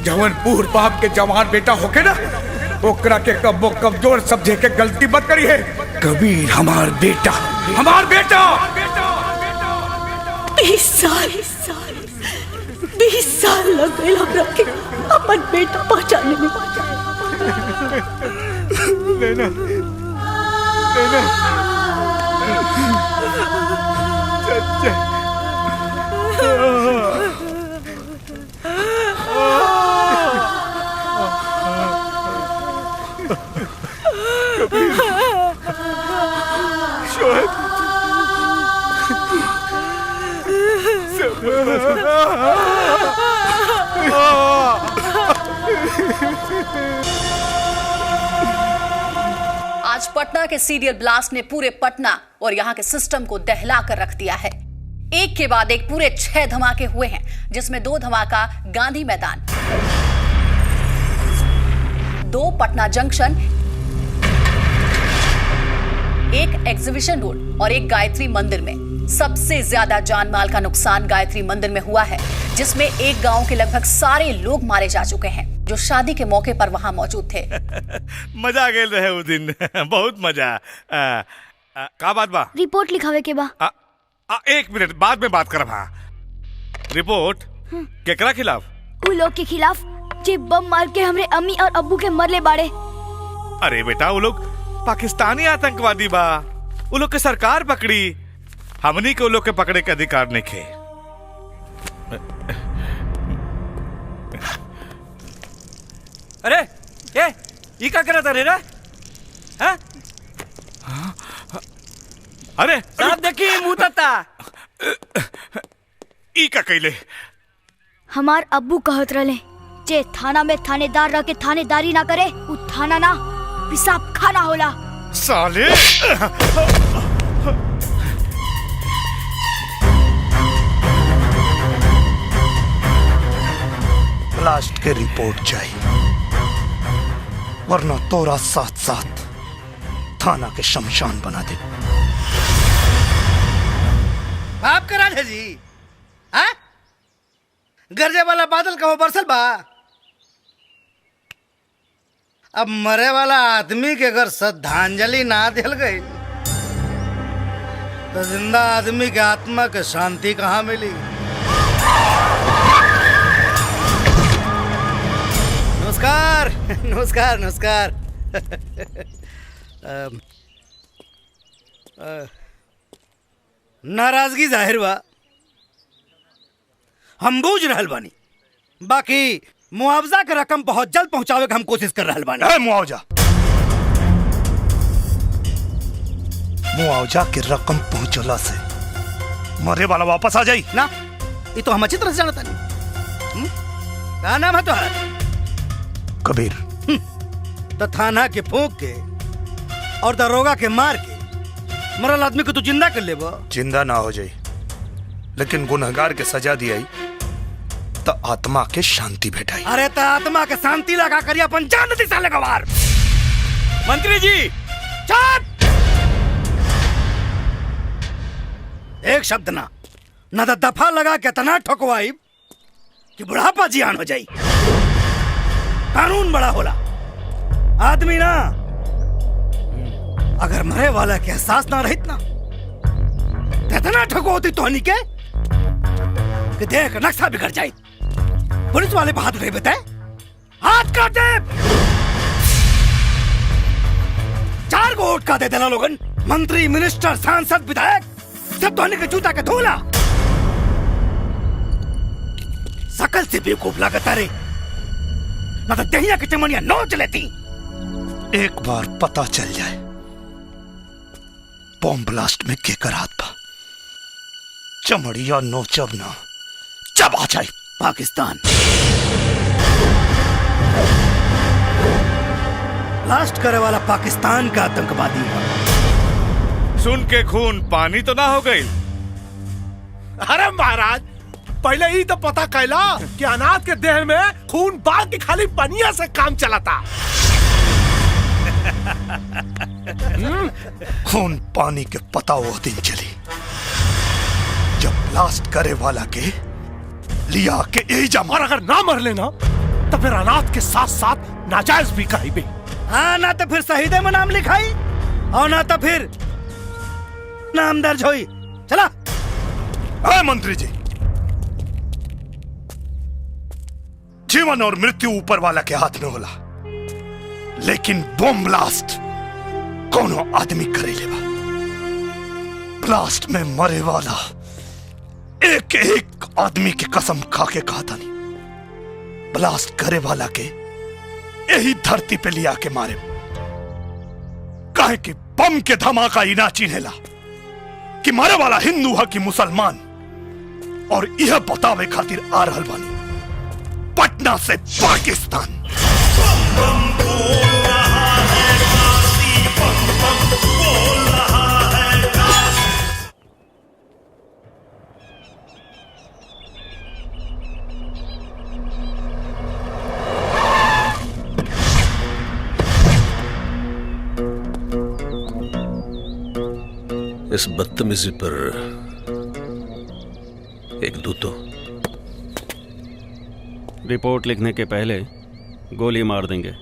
जवन पूर बाप के जवान बेटा होके ना ओकरा के कब्बो कमजोर समझे के गलती मत करिए। कबीर हमार बेटा 20 साल लग गए हमरा के अपन बेटा पहचानने में। लेना चाचा आज पटना के सीरियल ब्लास्ट ने पूरे पटना और यहाँ के सिस्टम को दहला कर रख दिया है। एक के बाद एक पूरे 6 धमाके हुए हैं, जिसमें 2 धमाका गांधी मैदान, 2 पटना जंक्शन, 1 एग्जीबिशन रोड और 1 गायत्री मंदिर में। सबसे ज्यादा जान माल का नुकसान गायत्री मंदिर में हुआ है, जिसमें एक गांव के लगभग सारे लोग मारे जा चुके हैं जो शादी के मौके पर वहां मौजूद थे। मजा गेल रहे उस दिन बहुत मजा। का बात बा? रिपोर्ट लिखावे के बा। 1 मिनट बाद में बात करब। हाँ, रिपोर्ट केकरा खिलाफ? उ लोग के खिलाफ जे बम मार के हमरे अम्मी और अब्बू के मरले बाड़े। अरे बेटा वो लोग पाकिस्तानी आतंकवादी बा, वो लोग के सरकार पकड़ी, हमनी के वो लोग के पकड़े के अधिकार नहीं खे। अरे ये क्या करता रे रे? हैं? अरे साहब देखिए मुंह तता। ई का कैले? हमार अब्बू कहत रहे जे थाना में थानेदार रह के थानेदारी ना करे उ थाना ना पिसाब खाना होला। साले लास्ट के रिपोर्ट चाहिए, वरना तोरा साथ साथ थाना के शमशान बना दे। आपका राजा जी हाँ? गरजे वाला बादल कहो बरसल बा। अब मरे वाला आदमी के अगर श्रद्धांजलि ना दिल गई तो जिंदा आदमी के आत्मा के शांति कहाँ मिली? नमस्कार नमस्कार नमस्कार। नाराजगी जाहिर बा, हम बूझ रहल बानी, बाकी मुआवजा के रकम बहुत जल्द पहुंचावे के हम कोशिश कर रहल बानी। मुआवजा की रकम पहुंचला से मरे वाला वापस आ जाई ना? ये तो हम अच्छी तरह से जानता नहीं। क्या नाम है तुम्हारा? कबीर। तो थाना के फूंक के और दरोगा के मार के मरल आदमी को तू जिंदा कर ले? जिंदा ना हो जाई, लेकिन गुनहगार के सजा दिया तो आत्मा के शांति भेटाई। अरे तो आत्मा के शांति लगा करिए अपन जान दी साले गवार। मंत्री जी चुप! एक शब्द ना तो दफा लगा के तना ठोकवाई कि बुढ़ापा जियान हो जाई। कानून बड़ा होला, आदमी ना। अगर मरे वाला के एहसास ना रहित ना तो इतना ठोको होती तोहनी के कि देख नक्शा बिगड़ जाए। पुलिस वाले पे हाथ उठे बताए, हाथ काट दे। 4 गो वोट का दे देना लोगन, मंत्री मिनिस्टर सांसद विधायक सब तोहनी के जूता के धोला। सकल से बेवकूफ लागत रे, ना तो दहिया की चमनिया नोच लेती। एक बार पता चल जाए बॉम्ब ब्लास्ट में केकर हाथ था, चमड़िया नोचब ना चबा जाए। पाकिस्तान ब्लास्ट करे वाला पाकिस्तान का आतंकवादी है। सुन के खून पानी तो ना हो गई? अरे महाराज, पहले ही तो पता कैला कि अनाथ के देह में खून बाग की खाली पनिया से काम चलाता। खून पानी के पता वो दिन चली जब ब्लास्ट करे वाला के लिया के एजा और अगर ना मर लेना तो फिर अनाथ के साथ साथ नाजायज भी कही भी। हाँ, ना तो फिर शहीदे में नाम लिखाई और ना तो फिर नाम दर्ज हुई। चला। मंत्री जी, जीवन और मृत्यु ऊपर वाला के हाथ में होला, लेकिन बॉम्ब ब्लास्ट कोनो आदमी करे लेवा। ब्लास्ट में मरे वाला एक एक आदमी की कसम खा के कहा था, नहीं ब्लास्ट करे वाला के यही धरती पे लिया के मारे। काहे कि बम के धमाका ही ना चिन्हेला कि मरे वाला हिंदू है कि मुसलमान, और यह बतावे खातिर आ रहल बानी पटना से पाकिस्तान। इस बदतमीजी पर एक दूतो रिपोर्ट लिखने के पहले गोली मार देंगे।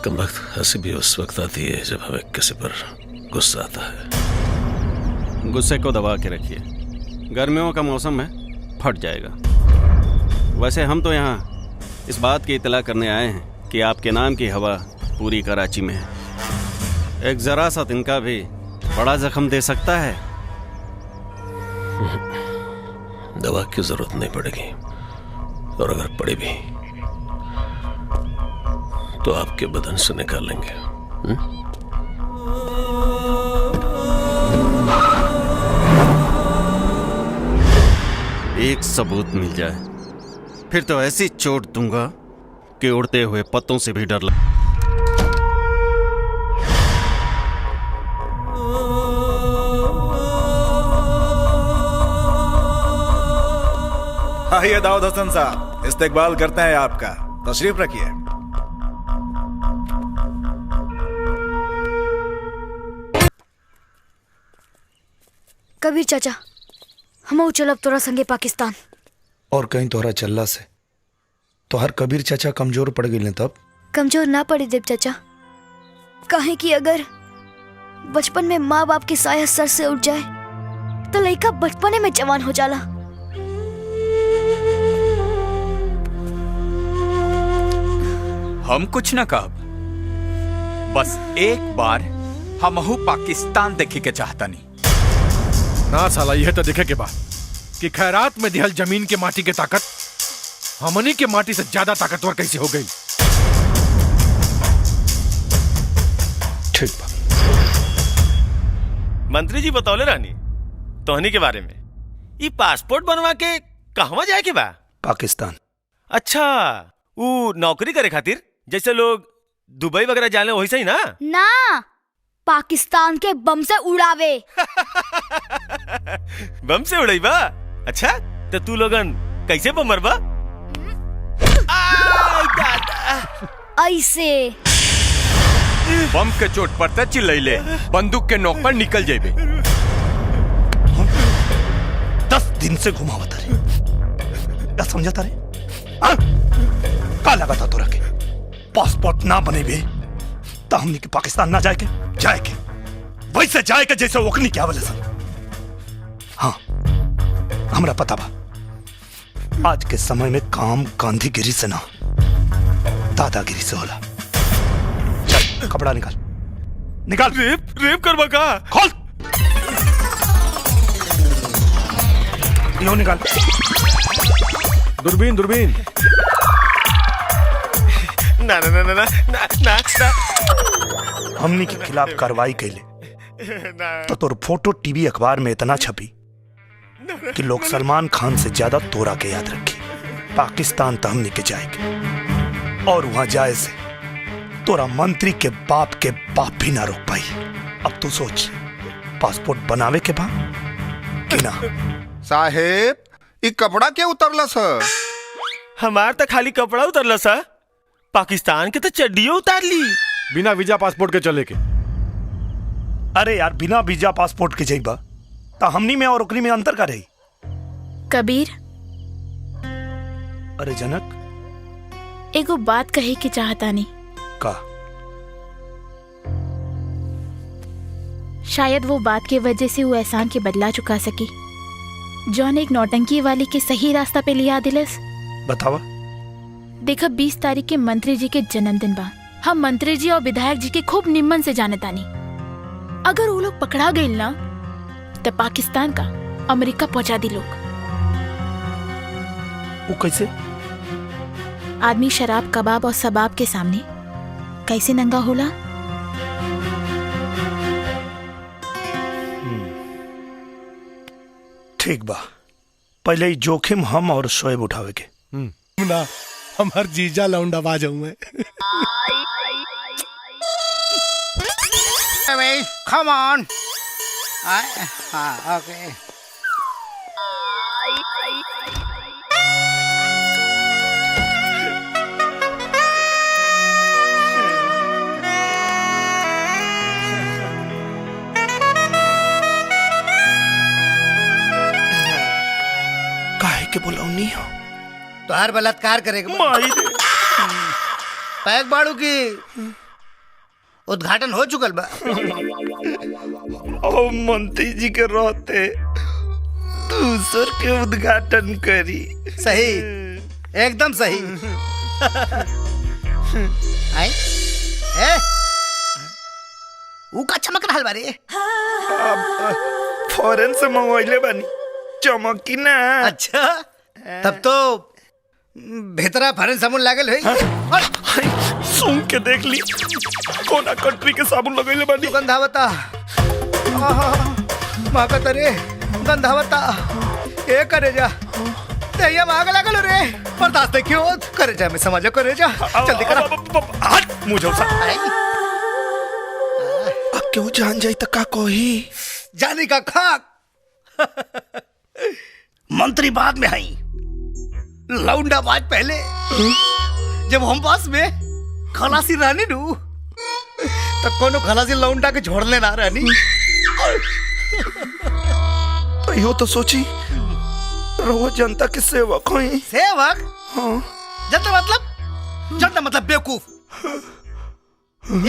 कमबख्त हंसी भी उस वक्त आती है जब हमें किसी पर गुस्सा आता है। गुस्से को दबा के रखिए, गर्मियों का मौसम है, फट जाएगा। वैसे हम तो यहाँ इस बात की इतला करने आए हैं कि आपके नाम की हवा पूरी कराची में है। एक जरा सा तिनका भी बड़ा जख्म दे सकता है। दवा की जरूरत नहीं पड़ेगी, और अगर पड़े भी तो आपके बदन से निकालेंगे। एक सबूत मिल जाए फिर तो ऐसी चोट दूंगा कि उड़ते हुए पत्तों से भी डर लगे। आइए दाऊद हसन साहब, इस्तेकबाल करते हैं आपका। तशरीफ रखिए। कबीर चाचा, हम चलब तोरा संगे पाकिस्तान। और कहीं तोहरा चलला से तो हर कबीर चाचा कमजोर पड़ गए तब कमजोर ना पड़े देव चाचा। काहे कि अगर बचपन में माँ बाप की साया सर से उठ जाए तो लड़का बचपने में जवान हो जाला। हम कुछ न कहब, बस एक बार हमहू पाकिस्तान देखे के चाहता नहीं। ना साला, यह तो देखे के बाद कि खैरात में दिहल जमीन के माटी के ताकत हमनी के माटी से ज्यादा ताकतवर कैसे हो गई। ठीक बा। मंत्री जी बतौले रानी तोहनी के बारे में। ये पासपोर्ट बनवा के कहवा जाए के बा? पाकिस्तान। अच्छा, वो नौकरी करे खातिर जैसे लोग दुबई वगैरह जाने वैसे ही ना? ना, पाकिस्तान के बम से उड़ावे। बम से उड़ाई बा? अच्छा, तो तू लोगन कैसे बम मरबा? ऐसे बम के चोट पर त चिल्लैले, बंदूक के नोक पर निकल जेबे। 10 दिन से घुमावता रे, क्या समझता रे? का लगा था तोरा के? पासपोर्ट ना बनेबे तो हमनी के पाकिस्तान ना जाए के वैसे जाए के जैसे ओकनी क्या बोले सन। हाँ, हमरा पता बा आज के समय में काम गांधीगिरी से ना दादागिरी से होला। चल कपड़ा निकाल। रेप करवा का? खोल यो निकाल। दूरबीन। ना ना ना ना ना ना ना। हमनी के खिलाफ कार्रवाई कैले तो तोर फोटो टीवी अखबार में इतना छपी कि लोग सलमान खान से ज्यादा तोरा के याद रखे। पाकिस्तान तो हमनी के जाएगे और वहां जाए से तोरा मंत्री के बाप भी ना रोक पाई। अब तू सोच, पासपोर्ट बनावे के बा कि ना? साहेब, ये कपड़ा क्या उतरला सर? हमार तो खाली कपड़ा उतरला सा, पाकिस्तान के तो चड्डियों उतार ली। बिना वीजा पासपोर्ट के चले के? अरे यार, बिना वीजा पासपोर्ट के जाइबा तो हमनी में और ओकनी में अंतर का रही? कबीर, अरे जनक, एगो बात कहे के चाहता नहीं। का? शायद वो बात के वजह से वो एहसान के बदला चुका सकी, जौन एक नौटंकी वाली के सही रास्ता पे लिया दिलस। बतावा। देखा, 20 तारीख के मंत्री जी के जन्मदिन बा। हम मंत्री जी और विधायक जी के खूब निम्मन से जानतानी। अगर वो लोग पकड़ा गए ना तो पाकिस्तान का अमेरिका पहुंचा दी लोग। वो कैसे? आदमी शराब, कबाब और सबाब के सामने कैसे नंगा होला? ठीक बा, पहले ही जोखिम हम और शोएब उठावे के। ना, हमार जीजा लौंडा बाजाऊ मैं। Come on. Okay. काहे के बुलाऊनी हो? तो हर बलात्कार करेगा। पैक बाड़ू की उद्घाटन हो चुकल बा। ओ मंत्री जी के रहते दूसर के उद्घाटन करी। सही, एकदम सही। आई ए वो का चमक रहल बारे? फॉरेन से मंगवाइले बानी, चमकी ना। अच्छा, तब तो भीतरा फॉरेन साबुन लागल है। सुन के देख ली, कोना कंट्री के साबुन लगैले बानी। गंधावता माका तरे गंधावता ए करे जा तैया मांग लागल रे। बर्दाश्त क्यों करे जा? मैं समझो करे जा, जल्दी करो। हट मुझे सा। अब क्यों जान जाई त का कोही? जानी का खाक। मंत्री बाद में आई, लौंडा बाज पहले। जब हम पास में खलासी रहनी नू तो कोनो खलासी लौंडा के छोड़ने ना रहनी। तो यो तो सोची रोज जनता के सेवक होई। सेवक? हाँ। जनता मतलब बेवकूफ।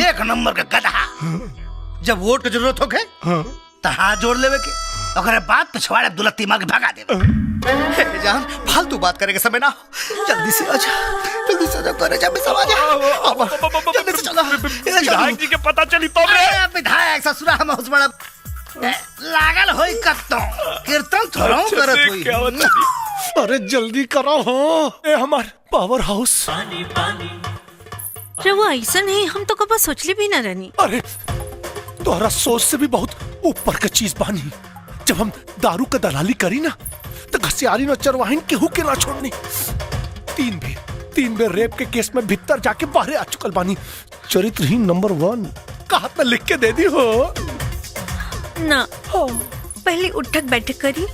एक नंबर का गधा। जब वोट की जरूरत होके तो हाथ जोड़ लेवे के, ओकरे बाद पिछवाड़े दुलत्ती मार के भगा देवे। हे जान, फालतू बात करे के समय ना हो। जल्दी से आजा, जल्दी से आजा, करे जा सब आजा। जल्दी से चलो। विधायक जी के पता चली तो अरे विधायक ससुरा हम उस बड़ा लागल होई कत्तो कीर्तन थोड़ा करत होई। अरे जल्दी करो हो, ए हमार पावर हाउस। वो ऐसा नहीं, हम तो कब सोचले भी न रहनी। अरे तोहरा सोच से भी बहुत ऊपर का चीज बानी। जब हम दारू का दलाली करी ना तो घसियारी न चरवाहिन केहू के ना छोड़नी। 3 बेर रेप के केस में भीतर जाके बाहर आ चुकल बानी। चरित्रहीन नंबर 1 कहा पे लिख के दे दी हो ना। पहले उठक बैठक करी।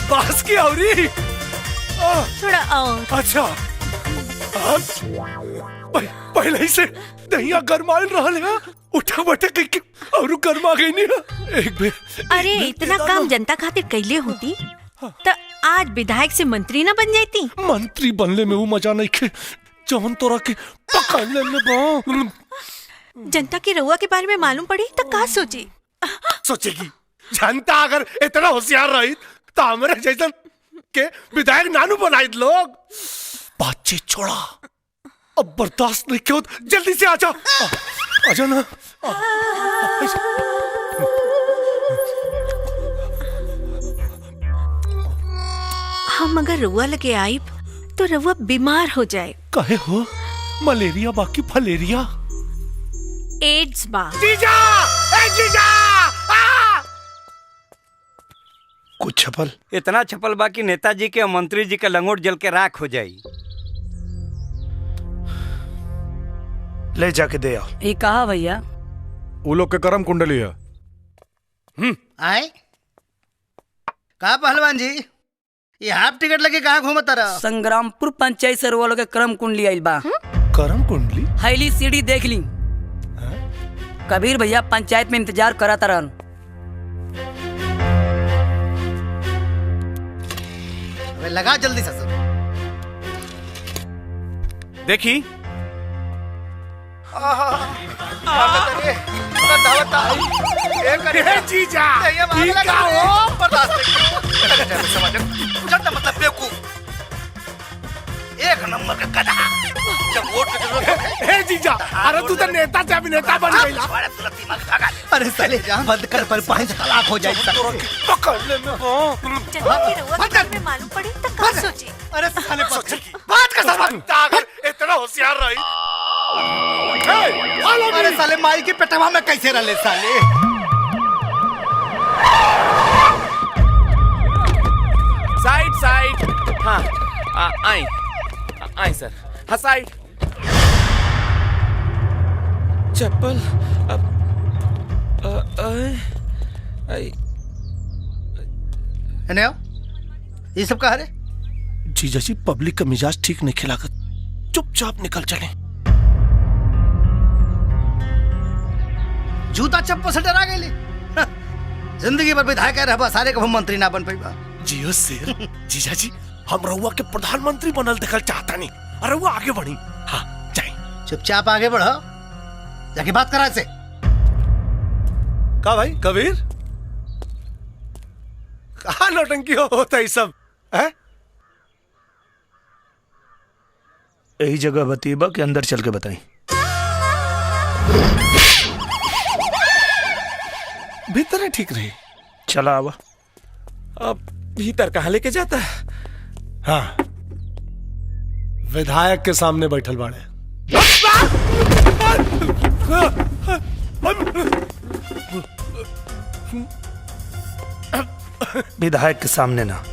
बास की औरी थोड़ा और। अच्छा पहले ही से दहिया गरमाइल रहल है। उठक बैठक करके और गरमा गई नहीं। एक बेर अरे इतना काम जनता खातिर कैले होती तो आज विधायक से मंत्री ना बन जाती। मंत्री बनले में वो मजा नहीं खे जवन तोरा के पकड़ने में बा। जनता की रउआ के बारे में मालूम पड़ी तो का सोची? सोचेगी जनता अगर इतना होशियार रही तो हमारे जैसन के विधायक नानू बनाई लोग। बातचीत छोड़ा, अब बर्दाश्त नहीं क्यों, जल्दी से आजा। आजा ना। हम अगर रउआ लगे आइब तो रउआ बीमार हो जाए। कहे हो? मलेरिया बाकी फलेरिया? एड्स बा। जीजा! ए जीजा! कुछ छपल? इतना छपल बा कि नेताजी के और मंत्री जी के लंगोट जल के राख हो जाई। ले जाके दे आओ। ये कहा भैया? वो लोग के कर्म कुंडली है। आए कहा पहलवान जी, ये हाफ टिकट लगे कहाँ घूमता रहा? संग्रामपुर पंचायत से रोवा लोग के कर्म कुंडली आइल बा। कर्म कुंडली? हैली सीढ़ी देख ली। कबीर भैया पंचायत में इंतजार करा तरन। लगा जल्दी से। देखी जीजा मतलब बेवकूफ, एक नंबर का गधा। जब वोट की जरूरत है। हे जीजा, अरे तू तो नेता से अभिनेता बन गई। अरे साले जान बंद कर, पर पांच तलाक हो जाए। पकड़ने में हो। जनता की रउआ के बारे में मालूम पड़ी तो का सोची? अरे साले बात का सबक अगर इतना होशियार रही। अरे साले माई की पेटवा में कैसे रले साले? साइड। हाँ आई सर। हाँ साइड। चप्पल ये सब कहा रे? जीजा जी पब्लिक का मिजाज ठीक नहीं खिलाकर चुपचाप निकल चले। जूता चप्पल से डरा गई। जिंदगी भर विधायक रहा सारे कभी मंत्री ना बन पाई। जियो शेर। जीजा जी हम रउआ के प्रधानमंत्री बनल देखल चाहता नहीं। अरे वो आगे बढ़ी। हाँ जाए। चुपचाप आगे बढ़ो, जाके बात करा से। का भाई कबीर? कहा नौटंकी होता है सब है? यही जगह बतीबा के अंदर चल के बताई। भीतर है ठीक रही। चला आवा। अब भीतर कहाँ लेके जाता है? हाँ विधायक के सामने बैठल बाड़े। विधायक के सामने ना,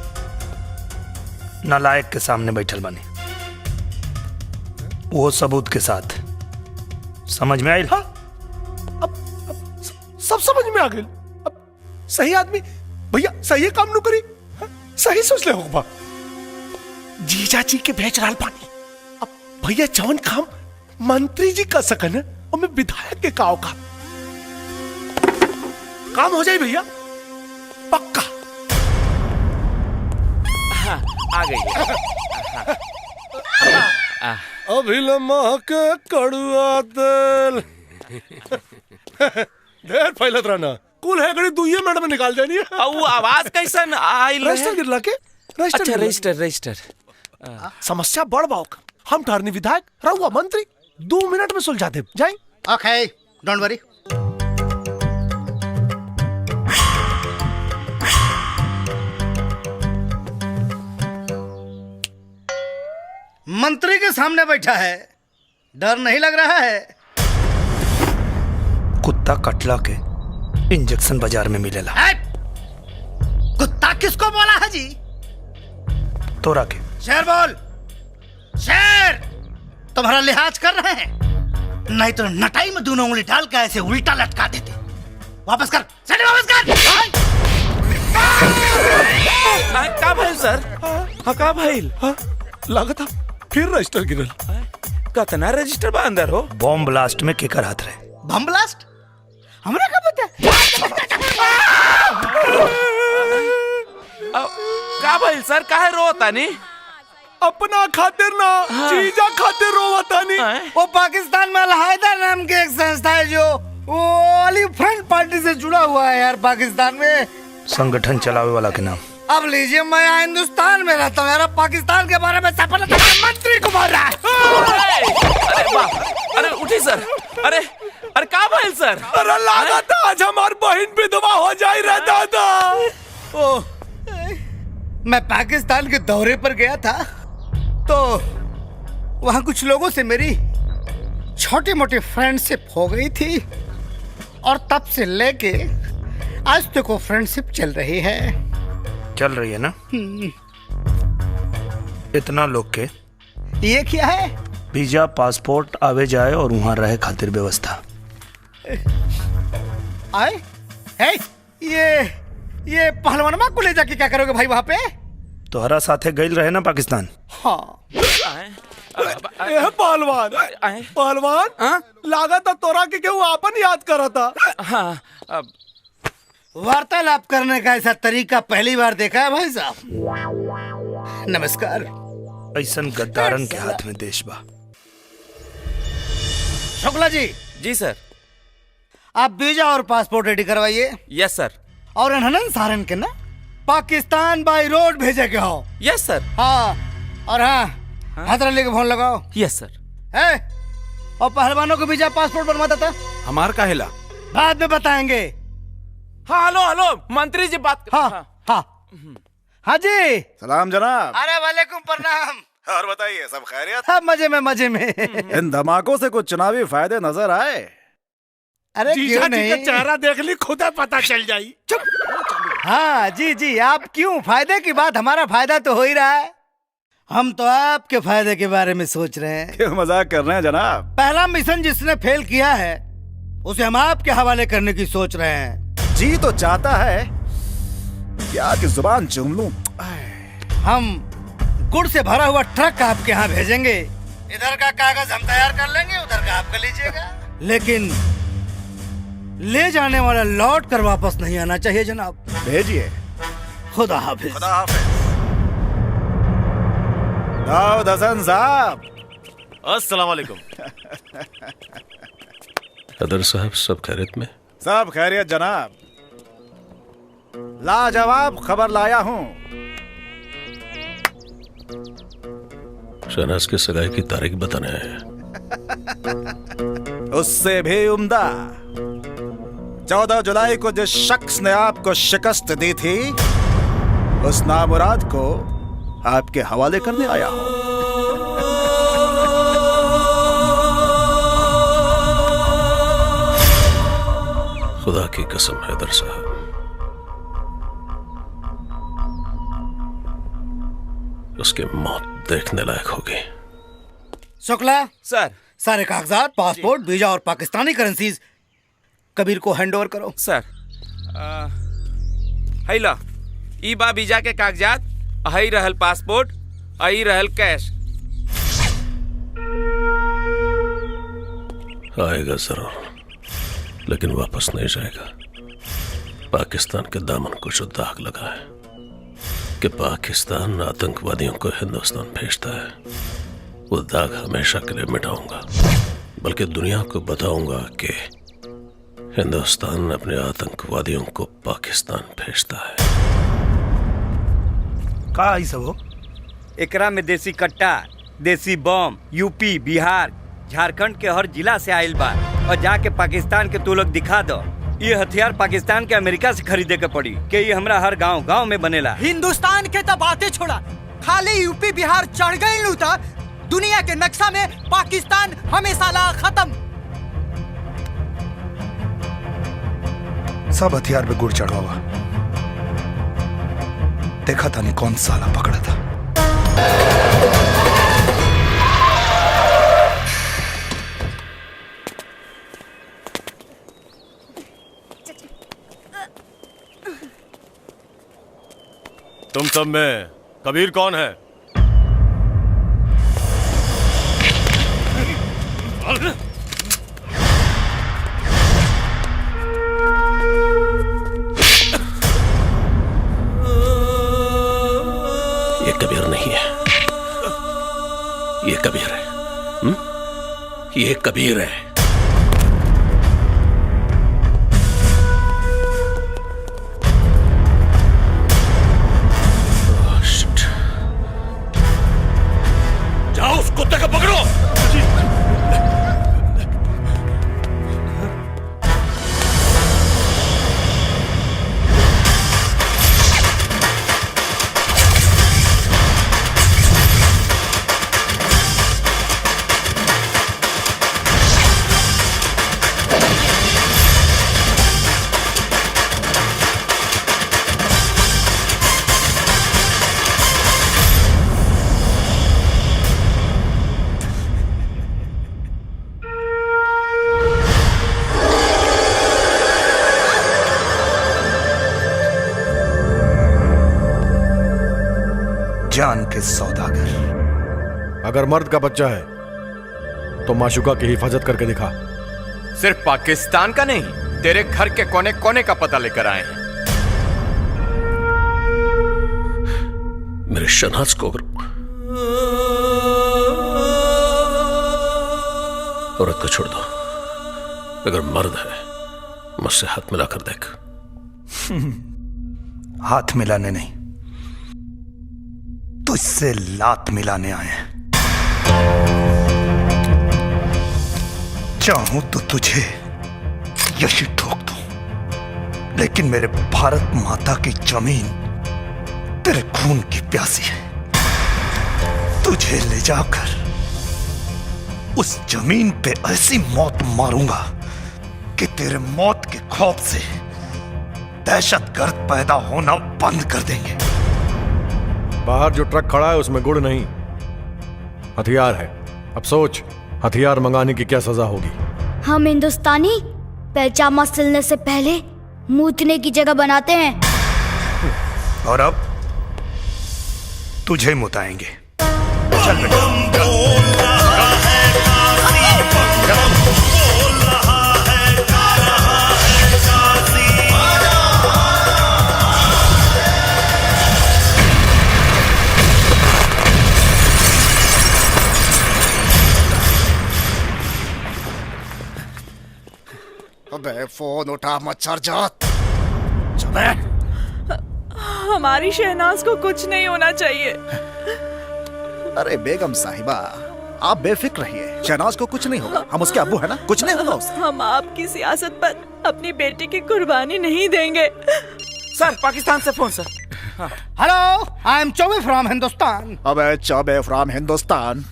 नालायक के सामने बैठल बानी, वो सबूत के साथ। समझ में आयल? हाँ, अब सब समझ में आ गए। अब सही आदमी भैया सही काम न करी। हाँ, सही सोच ले होगा। जीजा जी के भेज रहा पानी। अब भैया जवन काम मंत्री जी कर सकन है और मैं विधायक के काव काम हो जाए भैया पक्का। हाँ आ गई। अभिलमा के कड़ुआ तेल ढेर फैलत रहना कुल है गड़ी 2 मिनट में निकाल देनी है। वो आवाज कैसन आई रजिस्टर गिरला के अच्छा रजिस्टर समस्या बड़ बाउक हम ठहरनी विधायक रहुआ मंत्री 2 मिनट में सुलझा दे जाए। ओके डोंट वरी। मंत्री के सामने बैठा है, डर नहीं लग रहा है? कुत्ता कटला के इंजेक्शन बाजार में मिलेला। कुत्ता किसको बोला है जी? तोरा के। शेर बोल, शेर। तुम्हारा लिहाज कर रहे हैं? नहीं तो नटाई में दोनों उंगली डाल के ऐसे उल्टा लटका देते। वापस कर, सैंडल वापस कर। का भइल सर? का भइल? लागत फिर रजिस्टर गिरल। कतना रजिस्टर बा अंदर हो? बॉम्ब ब्लास्ट में केकर हाथ रहे? Bomb blast? हमरा का पता? का भइल सर? काहे रोतानी? अपना खातिर ना चीजा खातिर रोवतानी। वो पाकिस्तान में अलहायदा नाम की एक संस्था है जो वो वाली फ्रंट पार्टी से जुड़ा हुआ है यार पाकिस्तान में। संगठन चलावे वाला के नाम। अब लीजिए, मैं यहाँ हिंदुस्तान में रहता हूँ यार, पाकिस्तान के बारे में सफल मंत्री को बोल रहा है। अरे बाप, अरे उठी सर। अरे अरे का भइल सर? अरे लागत आज हमार बहन विधवा हो जाई रे दादा। ओह, मैं पाकिस्तान के दौरे पर गया था तो वहाँ कुछ लोगों से मेरी छोटी मोटी फ्रेंडशिप हो गई थी और तब से लेके आज तक वो फ्रेंडशिप चल रही है। चल रही है ना? इतना लोग के ये क्या है? वीजा पासपोर्ट आवे जाए और वहाँ रहे खातिर व्यवस्था। आए है ये पहलवानमा को ले जाके क्या करोगे भाई वहाँ पे? तोहरा साथे गइल रहे ना पाकिस्तान? हाँ। पहलवान लागत तोरा के क्यों आपन याद करा था। हाँ, वार्तालाप करने का ऐसा तरीका पहली बार देखा है भाई साहब। नमस्कार। ऐसन गद्दारन के हाथ में देश बा। शुक्ला जी। जी सर। आप वीजा और पासपोर्ट रेडी करवाइए। यस सर। और अनहनन सारन के ना पाकिस्तान बाई रोड भेजे के हो। यस सर। हाँ और हाँ हैदर अली को फोन लगाओ। यस सर। और पहलवानों को वीजा पासपोर्ट बनवा देता। हमार का हिला बाद में बताएंगे। हाँ हेलो हेलो मंत्री जी बात। हाँ हाँ हाँ जी। सलाम जनाब। अरे वालेकुम प्रणाम। और बताइए सब खैरियत? हाँ मजे में। इन धमाकों से कुछ चुनावी फायदे नजर आए? अरे क्यों नहीं? चेहरा देख ली खुद पता चल जाई। हाँ जी आप क्यों? फायदे की बात, हमारा फायदा तो हो ही रहा है। हम तो आपके फायदे के बारे में सोच रहे हैं। क्यों मजाक कर रहे हैं जनाब? पहला मिशन जिसने फेल किया है उसे हम आपके हवाले करने की सोच रहे हैं। जी तो चाहता है क्या कि जुबान चूम लूं। हम गुड़ से भरा हुआ ट्रक आपके यहाँ भेजेंगे। इधर का कागज हम तैयार कर लेंगे, उधर का आप कर लीजिएगा। लेकिन ले जाने वाला लौट कर वापस नहीं आना चाहिए जनाब। भेजिए। खुदा हाफिज। खुदा हाफिज। दाऊद हसन साहब। अस्सलाम वालेकुम। अदर साहब सब खैरियत में? सब खैरियत जनाब। लाजवाब खबर लाया हूँ। शहनाज की सगाई की तारीख बताने आए हैं। उससे भी उम्दा 14 जुलाई को जिस शख्स ने आपको शिकस्त दी थी उस नामुराद को आपके हवाले करने आया हूँ। खुदा की कसम हैदर साहब, उसकी मौत देखने लायक होगी। शुक्ला सर। सारे कागजात, पासपोर्ट, वीजा और पाकिस्तानी करेंसीज कबीर को हैंड ओवर करो। सर हैला ई बा वीजा के कागजात, हई रहल पासपोर्ट, हई रहल कैश। आएगा जरूर, लेकिन वापस नहीं जाएगा। पाकिस्तान के दामन को जो दाग लगा है कि पाकिस्तान आतंकवादियों को हिंदुस्तान भेजता है, वो दाग हमेशा के लिए मिटाऊंगा। बल्कि दुनिया को बताऊंगा कि हिंदुस्तान अपने आतंकवादियों को पाकिस्तान भेजता है। का ई सब हो? एकरा में देसी कट्टा, देसी बम यूपी, बिहार, झारखंड के हर जिला से आइल बा और जाके पाकिस्तान के तू लोग दिखा दो। ये हथियार पाकिस्तान के अमेरिका से खरीदे के पड़ी कि ये हमरा हर गांव गांव में बनेला। हिंदुस्तान के तो बातें छोड़ा, खाली यूपी बिहार चढ़ गई लू था, दुनिया के नक्शा में पाकिस्तान हमेशा ला खत्म। सब हथियार पे गुड़ चढ़ा हुआ। देखा था नहीं कौन साला पकड़ा था। तुम सब में कबीर कौन है? ये कबीर नहीं है, ये कबीर है। ये कबीर है। जाओ उस कुत्ते को पकड़ो। जान के सौदागर। अगर मर्द का बच्चा है तो माशुका की हिफाजत करके दिखा। सिर्फ पाकिस्तान का नहीं, तेरे घर के कोने कोने का पता लेकर आए हैं। मेरे शहनाज को औरत को छोड़ दो। अगर मर्द है मुझसे हाथ मिलाकर देख। हाथ मिलाने नहीं, तुझसे लात मिलाने आए हैं। चाहूं तो तुझे यही ठोक दूं, लेकिन मेरे भारत माता की जमीन तेरे खून की प्यासी है। तुझे ले जाकर उस जमीन पे ऐसी मौत मारूंगा कि तेरे मौत के खौफ से दहशतगर्द पैदा होना बंद कर देंगे। बाहर जो ट्रक खड़ा है उसमें गुड़ नहीं, हथियार है। अब सोच, हथियार मंगाने की क्या सजा होगी। हम हिंदुस्तानी पैजामा सिलने से पहले मूतने की जगह बनाते हैं। और अब तुझे मुताएंगे। चल बेटा। अबे फोन उठा मच्छर जात। हमारी शहनाज को कुछ नहीं होना चाहिए। अरे बेगम साहिबा, आप बेफिक्र रहिए, शहनाज को कुछ नहीं होगा। हम उसके अब्बू है ना, कुछ नहीं होगा उसे। हम आपकी सियासत पर अपनी बेटी की कुर्बानी नहीं देंगे। सर, पाकिस्तान से phone sir. Hello, I am Choubey from Hindustan. अबे चौबे फ्रॉम हिंदुस्तान,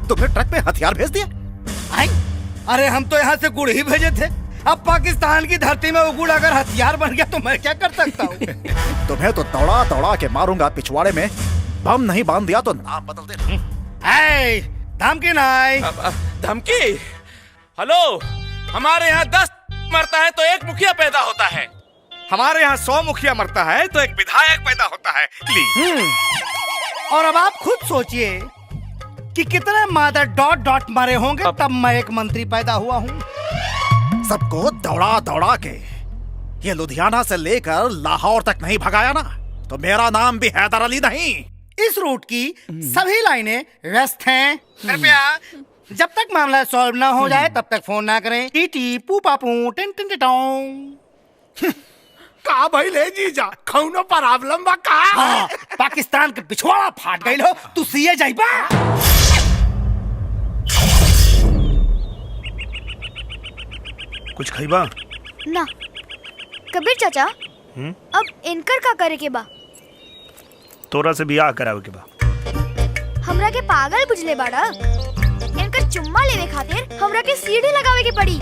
तुमने ट्रक पे हथियार भेज दिया? अरे हम तो यहाँ से गुड़ ही भेजे थे। अब पाकिस्तान की धरती में वो गुड़ अगर हथियार बन गया तो मैं क्या कर सकता हूँ। तुम्हें तो दौड़ा दौड़ा के मारूंगा। पिछवाड़े में बम नहीं बांध दिया तो नाम बदल देना। धमकी नहीं। धमकी? हेलो, हमारे यहाँ 10 मरता है तो एक मुखिया पैदा होता है। हमारे यहाँ 100 मुखिया मरता है तो एक विधायक पैदा होता है। और अब आप खुद सोचिए कि कितने मादर डॉट डॉट मरे होंगे तब मैं एक मंत्री पैदा हुआ हूँ। सबको दौड़ा दौड़ा के ये लुधियाना से लेकर लाहौर तक नहीं भगाया ना, तो मेरा नाम भी हैदर अली नहीं। इस रूट की सभी लाइनें व्यस्त हैं। कृपया जब तक मामला सॉल्व ना हो जाए तब तक फोन ना करें। टीटी पू पापू टिन टिन टिटों। का भाई ले जीजा कौनो प्रॉब्लम बा का? हाँ, पाकिस्तान के पिछवाड़ा फाट गइल हो, तू सीए जाइबा। कुछ खइबा? ना कबीर चाचा, अब इनकर का करे के बा? तोरा से बियाह करावे के बा। हमरा के पागल बुझले बाड़ा? इनकर चुम्मा लेवे खातिर हमरा के सीढ़ी लगावे के पड़ी।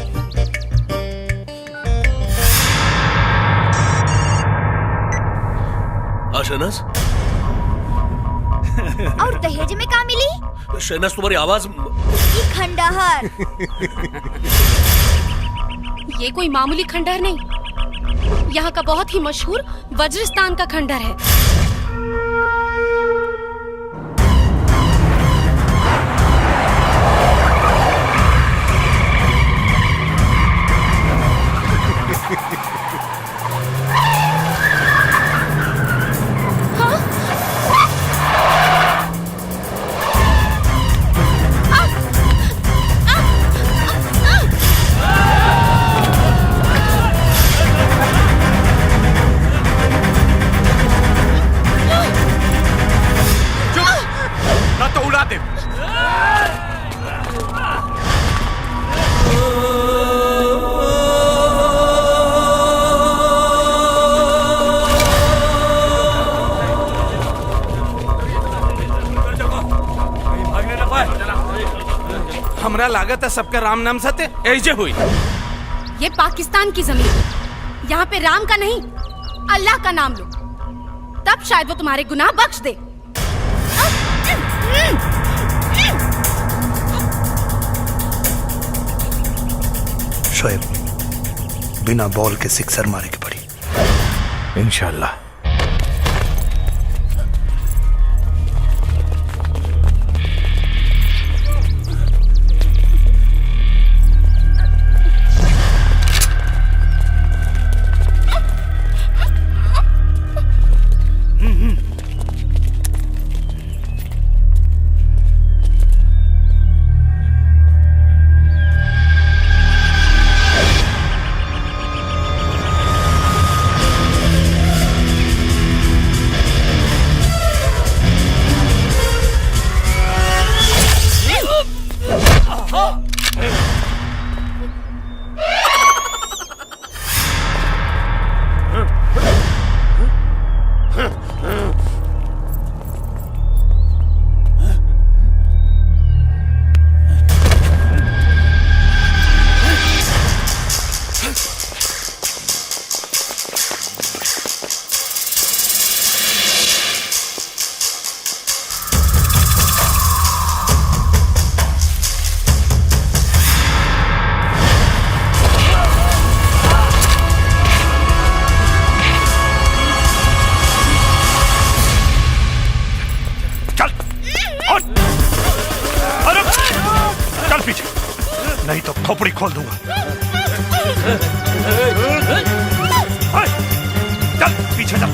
शहनाज, और दहेज में का मिली? शहनाज तुम्हारी आवाज ये खंडहर। ये कोई मामूली खंडहर नहीं, यहाँ का बहुत ही मशहूर वज्रस्थान का खंडहर है। हमरा लागत है सबका राम नाम सत्य ऐसे हुई। ये पाकिस्तान की जमीन, यहाँ पे राम का नहीं अल्लाह का नाम लो, तब शायद वो तुम्हारे गुनाह बख्श दे। शोएब, बिना बॉल के सिक्सर मारे के पड़ी। इंशाल्लाह। नहीं तो खोपड़ी खोल दूंगा। चल पीछे चल।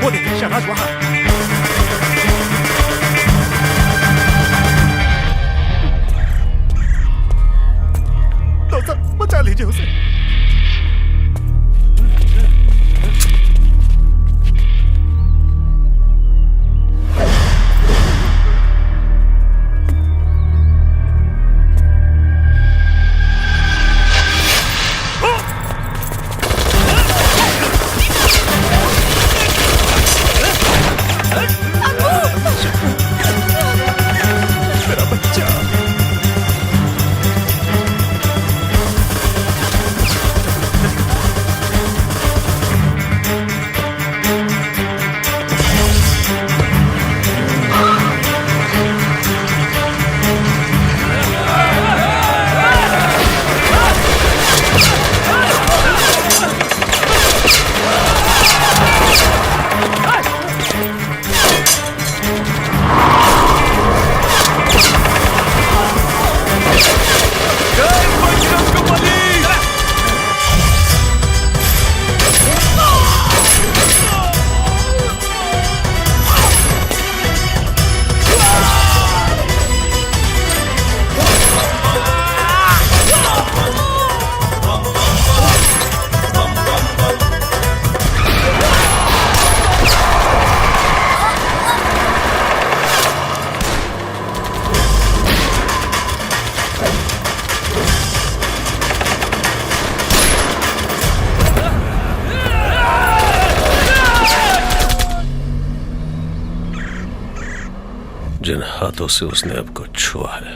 वो देखिए शहनाज वहां। बचा लीजिए उसे। हाथों से उसने अब कुछ छुआ है।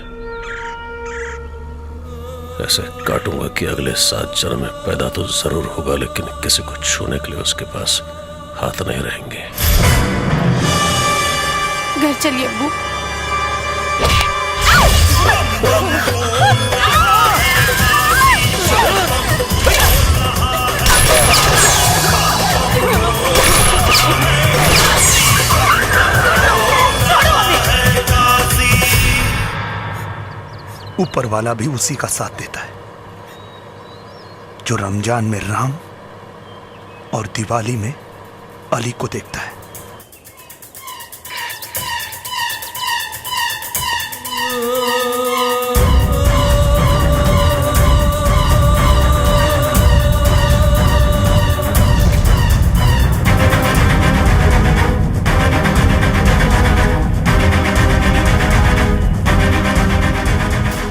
ऐसे काटूंगा कि अगले 7 जन्म में पैदा तो जरूर होगा, लेकिन किसी को छूने के लिए उसके पास हाथ नहीं रहेंगे। घर चलिए अब्बू। ऊपर वाला भी उसी का साथ देता है जो रमजान में राम और दिवाली में अली को देखता है।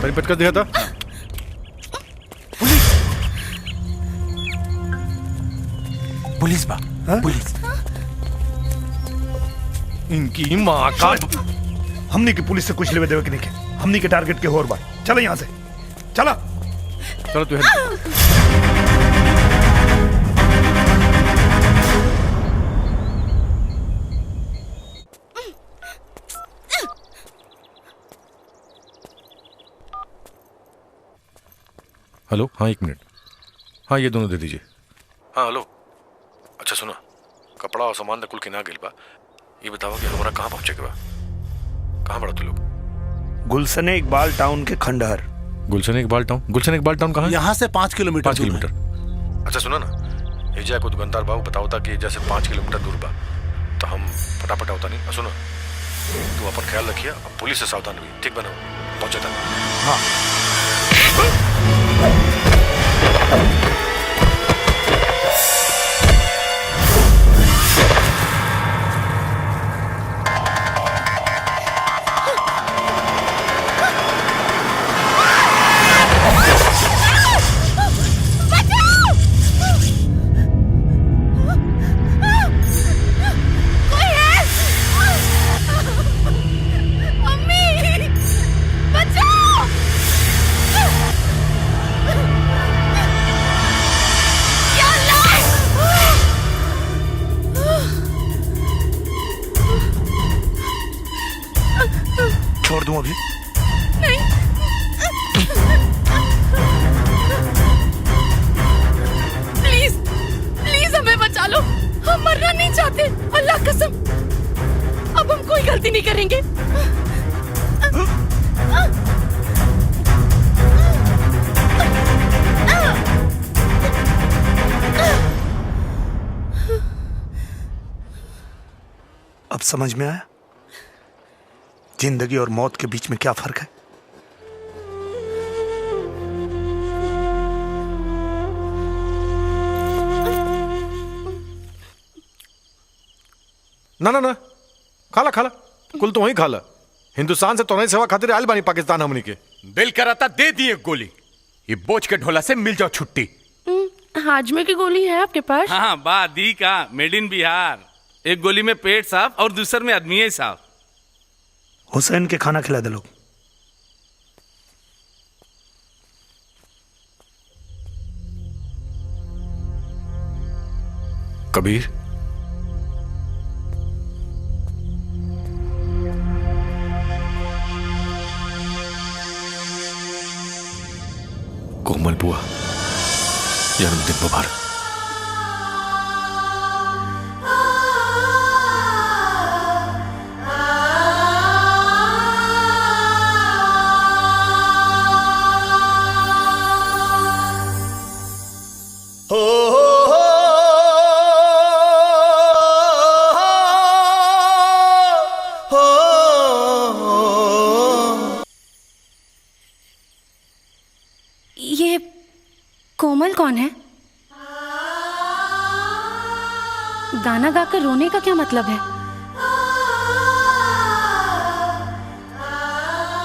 रिपीट कर दिया था। पुलिस बा पुलिस। इनकी माँ का हमनी की पुलिस से कुछ लेवे देवे के नहीं के। हमनी के टारगेट के और बात। चलो यहाँ से चला। चलो तू हेलो। हाँ 1 मिनट। हाँ ये दोनों दे दीजिए। हाँ हेलो। अच्छा सुना, कपड़ा और सामान कुल के ना गिल बा। ये बताओ कि हमारा कहाँ पहुँचे के बा? कहाँ बड़ा तू लोग? गुलशन इकबाल टाउन के खंडहर। गुलशन इकबाल टाउन? गुलशन इकबाल टाउन कहाँ है? यहाँ से 5 किलोमीटर। 5 किलोमीटर। अच्छा सुना ना, एजा को दुकानदार बाबू बताओ था कि जैसे 5 किलोमीटर दूर बा, तो हम फटाफट होता नहीं। सुनो, तू अपन ख्याल रखिए, पुलिस से सावधान हुई। ठीक बना पहुंचा था। हाँ छोड़ दूं अभी? नहीं। प्लीज प्लीज हमें बचा लो, हम मरना नहीं चाहते। अल्लाह कसम, अब हम कोई गलती नहीं करेंगे। अब समझ में आया जिंदगी और मौत के बीच में क्या फर्क है? ना ना ना, खाला खाला कुल तो वही खाला। हिंदुस्तान से तोरई सेवा खातिर आयल बानी पाकिस्तान हमनी के। दिल कराता दे दिए गोली। ये बोझ के ढोला से मिल जाओ छुट्टी। हाजमे की गोली है आपके पास? हाँ बा दी का, मेड इन बिहार। एक गोली में पेट साफ और दूसर में आदमी साफ। हुसैन के खाना खिला दे लोग। कबीर कोमल बुआ जन्मदिन मुबारक। ये कोमल कौन है? गाना गाकर रोने का क्या मतलब है?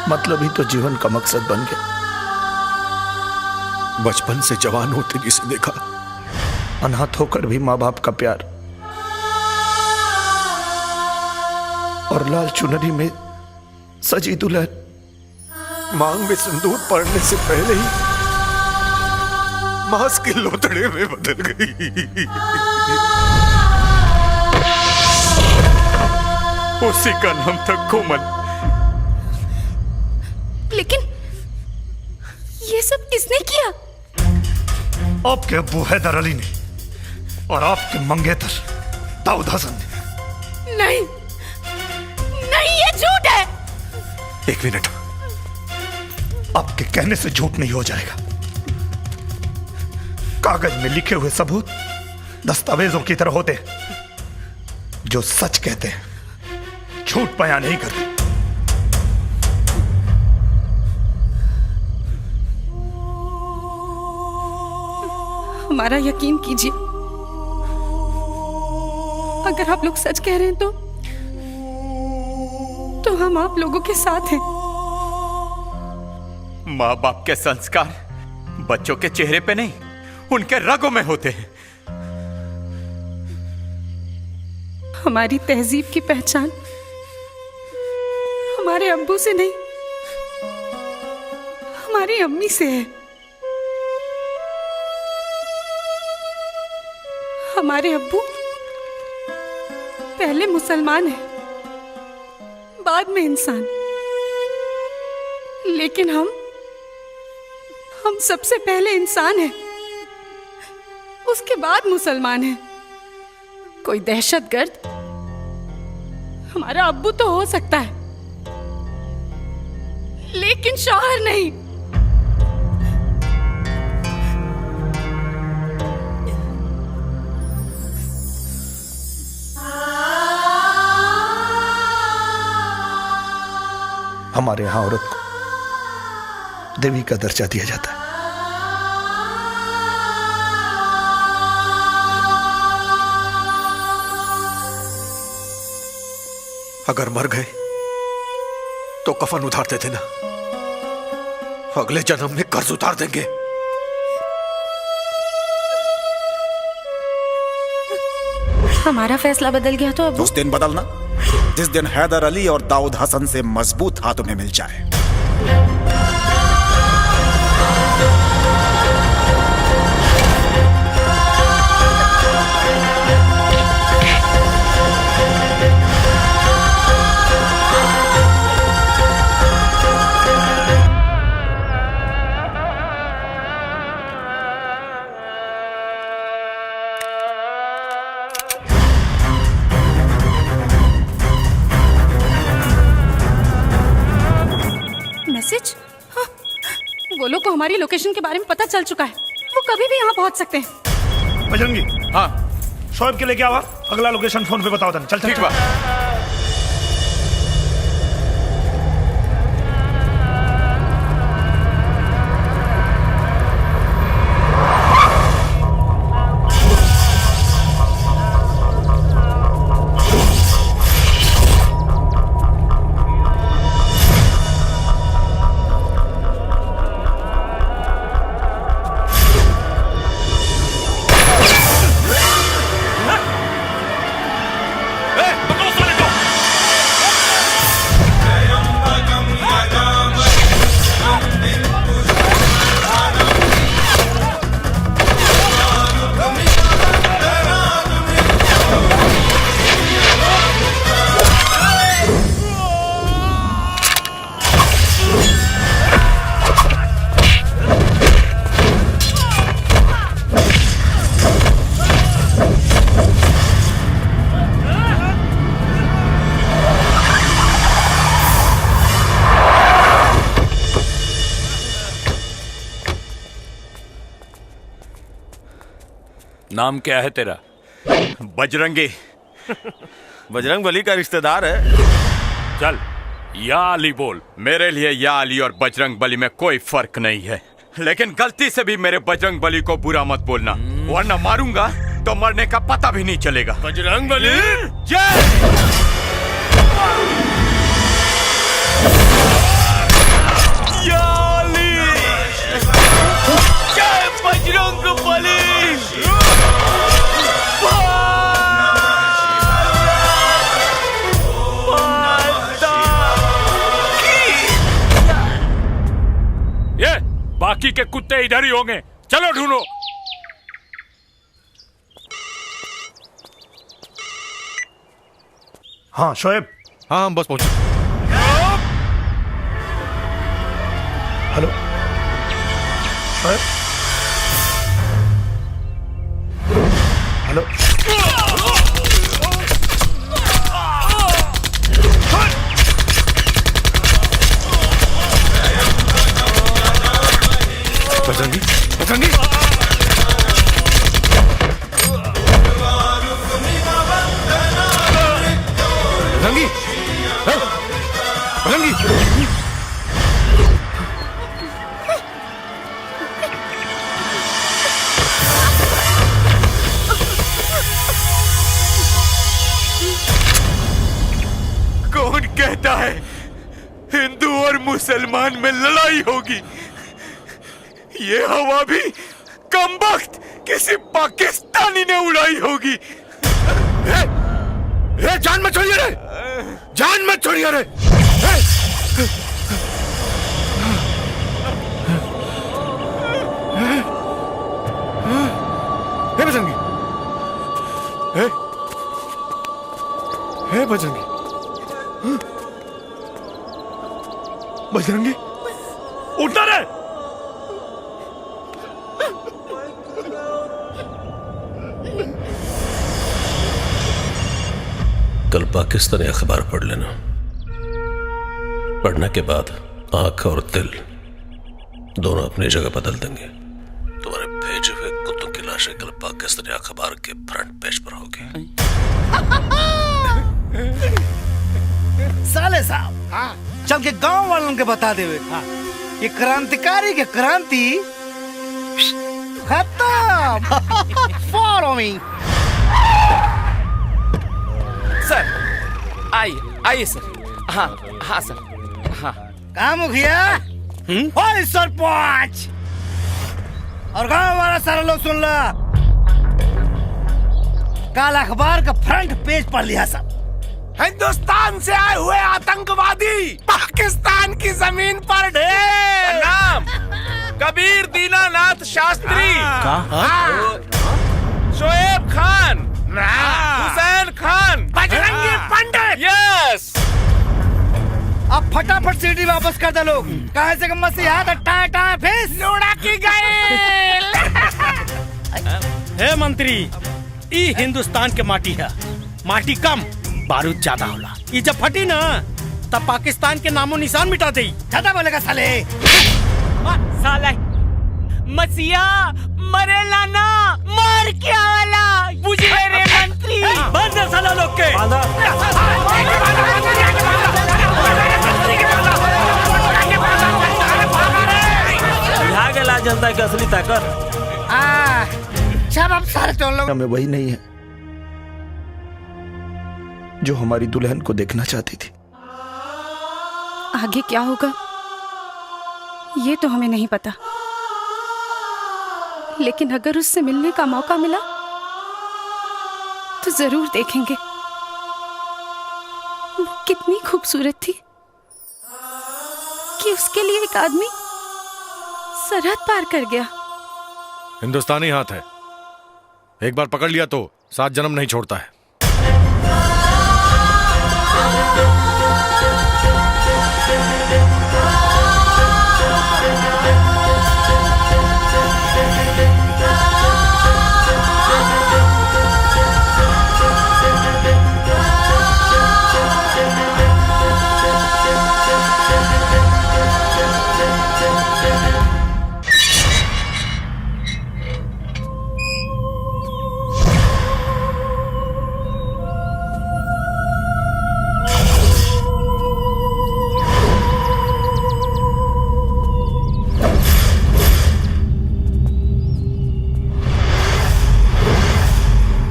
मतलब ही तो जीवन का मकसद बन गया। बचपन से जवान होते जिसे देखा, अनाथ होकर भी माँ बाप का प्यार और लाल चुनरी में सजी दुल्हन मांग में सिंदूर पड़ने से पहले ही मांस के लोतड़े में बदल गई। उसी का नाम था कोमल। लेकिन ये सब किसने किया? आपके अब्बू हैदर अली ने और आपके मंगेतर दाऊद हसन ने। नहीं नहीं, ये झूठ है। एक मिनट, आपके कहने से झूठ नहीं हो जाएगा। कागज में लिखे हुए सबूत दस्तावेजों की तरह होते हैं जो सच कहते हैं, झूठ बयान नहीं करते। हमारा यकीन कीजिए, अगर आप लोग सच कह रहे हैं तो हम आप लोगों के साथ हैं। माँ बाप के संस्कार बच्चों के चेहरे पे नहीं, उनके रगों में होते हैं। हमारी तहजीब की पहचान हमारे अब्बू से नहीं, हमारी अम्मी से है। हमारे अब्बू पहले मुसलमान हैं, बाद में इंसान, लेकिन हम सबसे पहले इंसान हैं, उसके बाद मुसलमान हैं। कोई दहशतगर्द हमारा अब्बू तो हो सकता है, लेकिन शौहर नहीं। हमारे यहां औरत को देवी का दर्जा दिया जाता है। अगर मर गए तो कफन उतार देते ना, अगले जन्म में कर्ज उतार देंगे। हमारा फैसला बदल गया तो अब उस दिन बदलना जिस दिन हैदर अली और दाऊद हसन से मजबूत हाथों में मिल जाए। मैसेज? हाँ, वो लोग को हमारी लोकेशन के बारे में पता चल चुका है, वो कभी भी यहाँ पहुँच सकते हैं। बजरंगी, हाँ, शोएब के लेके आवा, अगला लोकेशन फोन पे बताओ। चल ठीक बा। नाम क्या है तेरा? बजरंगी। बजरंग बली का रिश्तेदार है। चल या अली बोल। मेरे लिए या अली और बजरंग बली में कोई फर्क नहीं है, लेकिन गलती से भी मेरे बजरंग बली को बुरा मत बोलना, वरना मारूंगा तो मरने का पता भी नहीं चलेगा। बजरंग बली जय। या अली, जय बजरंग बली। बाकी के कुत्ते इधर ही होंगे। चलो ढूंढो। हाँ शोएब। हाँ हम बस पहुंचे। हेलो शोएब। हेलो बजरंगी, बजरंगी। बजरंगी, बजरंगी। कौन कहता है हिंदू और मुसलमान में लड़ाई होगी? ये हवा भी कमबख्त किसी पाकिस्तानी ने उड़ाई होगी। जान मत छोड़िए रे, जान मत छोड़िए रे। बजरंगी, बजरंगी, बजरंगी उठना रे। कल पाकिस्तानी अखबार पढ़ लेना। पढ़ने के बाद आंख और दिल दोनों अपनी जगह बदल देंगे। तुम्हारे भेजे हुए कुत्तों की लाशें कल पाकिस्तानी अखबार के फ्रंट पेज पर होगी। साले साहब चल के गांव वालों के बता देवे ये क्रांतिकारी के क्रांति खत्म। Follow me. सर आइए सर। हाँ हाँ सर। हाँ कहा मुखिया और सरपंच और गांव वाला सारा लोग सुन ला। कल अखबार का फ्रंट पेज पढ़ लिया सब। हिंदुस्तान से आए हुए आतंकवादी पाकिस्तान की जमीन पर ढेर। नाम कबीर दीनानाथ शास्त्री, शोएब खान, हुसैन खान, बजरंगी पंडित। यस। अब फटाफट सीढ़ी वापस कर दे लोग। कहाँ से मसीहा टाए टाए फेस लोड़ा की गए। हे मंत्री, ई हिंदुस्तान के माटी है। माटी कम बारूद ज्यादा होला। ये जब फटी ना तब पाकिस्तान के नामो निशान मिटा दे। ज्यादा बोलेगा साले। साला मसीहा मरेला ना, मार क्या वाला बुझे रे मंत्री। बंद है साला लोग के। यहाँ गला जनता की असली ताकत। अब सारे तो लोग हमें वही नहीं है जो हमारी दुल्हन को देखना चाहती थी। आगे क्या होगा ये तो हमें नहीं पता, लेकिन अगर उससे मिलने का मौका मिला तो जरूर देखेंगे। वो कितनी खूबसूरत थी कि उसके लिए एक आदमी सरहद पार कर गया। हिंदुस्तानी हाथ है, एक बार पकड़ लिया तो 7 जन्म नहीं छोड़ता है।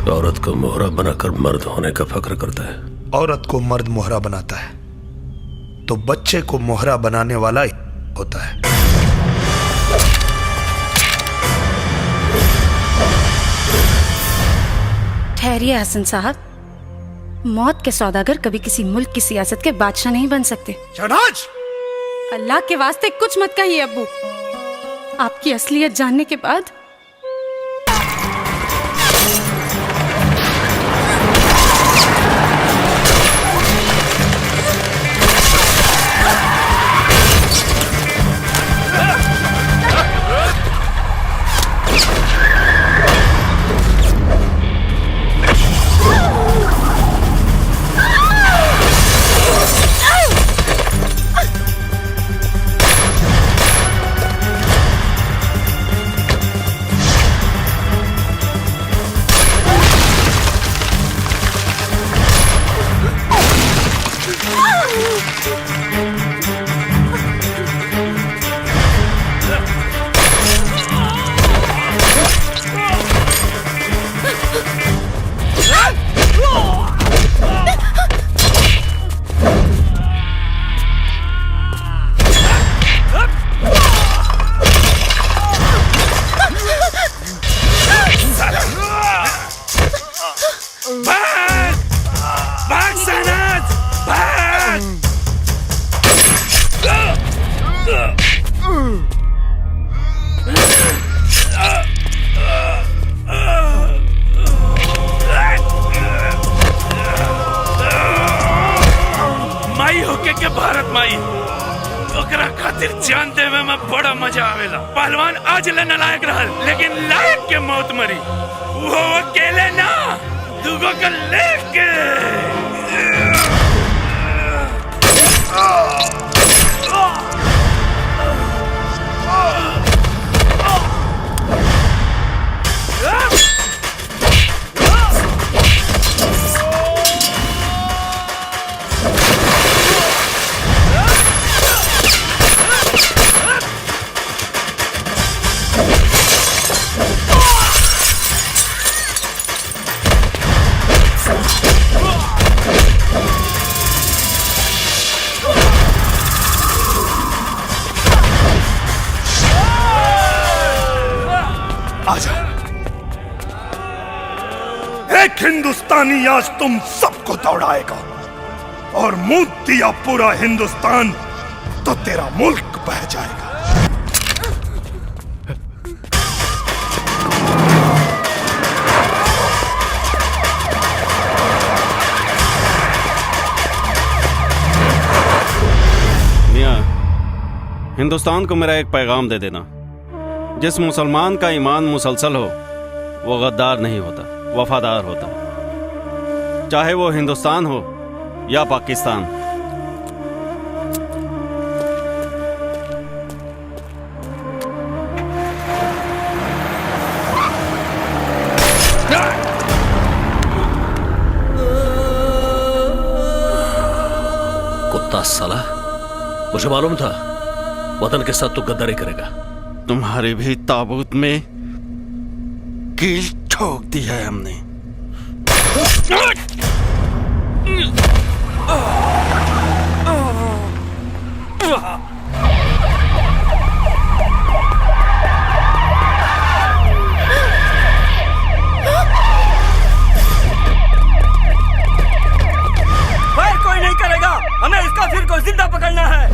औरत को मोहरा बनाकर मर्द होने का फक्र करता है। औरत को मर्द मोहरा बनाता है तो बच्चे को मोहरा बनाने वाला ही होता है। ठहरिए हसन साहब, मौत के सौदागर कभी किसी मुल्क की सियासत के बादशाह नहीं बन सकते। शहनाज, अल्लाह के वास्ते कुछ मत कहिए अब्बू। आपकी असलियत जानने के बाद माई होके के भारत माई ओकरा खातिर जान देवे में बड़ा मजा आवेला। पहलवान आज ले नालायक रहल लेकिन लायक के मौत मरी, वो अकेले ना दुगो के लेके। आजा, एक हिंदुस्तानी आज तुम सबको दौड़ाएगा और मुंह दिया पूरा हिंदुस्तान तो तेरा मुल्क बह जाएगा। मियां, हिंदुस्तान को मेरा एक पैगाम दे देना। जिस मुसलमान का ईमान मुसलसल हो वो गद्दार नहीं होता, वफादार होता, चाहे वो हिंदुस्तान हो या पाकिस्तान। कुत्ता साला, मुझे मालूम था वतन के साथ तू गद्दारी करेगा। तुम्हारे भी ताबूत में कील ठोक दी है हमने। फायर कोई नहीं करेगा, हमें इसका फिर को जिंदा पकड़ना है।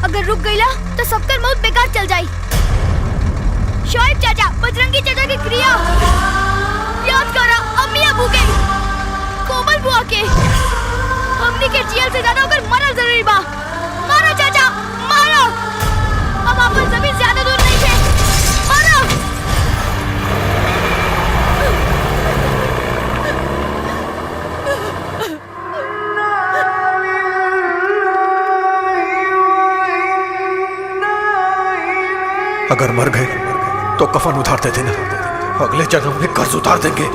अगर रुक गईला तो सबकर मौत बेकार चल जाई। शोएब चाचा, बजरंगी चाचा की क्रिया याद करा, अम्मी अबू के, कोमल बुआ के। हमनी के जियल से ज्यादा ओकर मरल जरूरी बा। मारो चाचा, मारो। अब अपन जमीन ज्यादा दूर नहीं है, मारो। अगर मर गए तो कफन उतार दे देना, अगले जन्म में कर्ज उतार देंगे।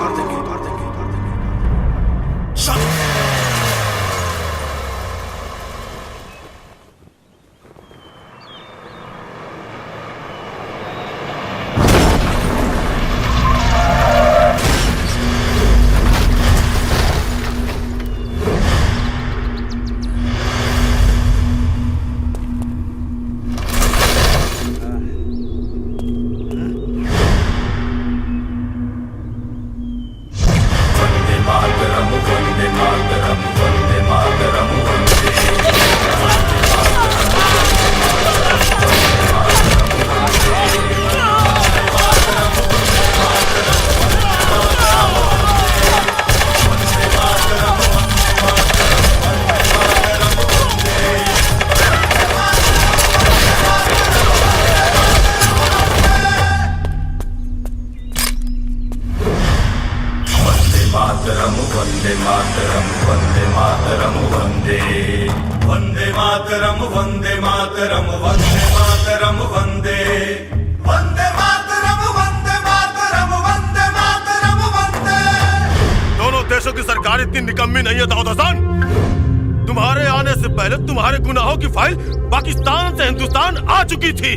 दोनों देशों की सरकार इतनी निकम्मी नहीं है दाऊद हसन। तुम्हारे आने से पहले तुम्हारे गुनाहों की फाइल पाकिस्तान से हिंदुस्तान आ चुकी थी।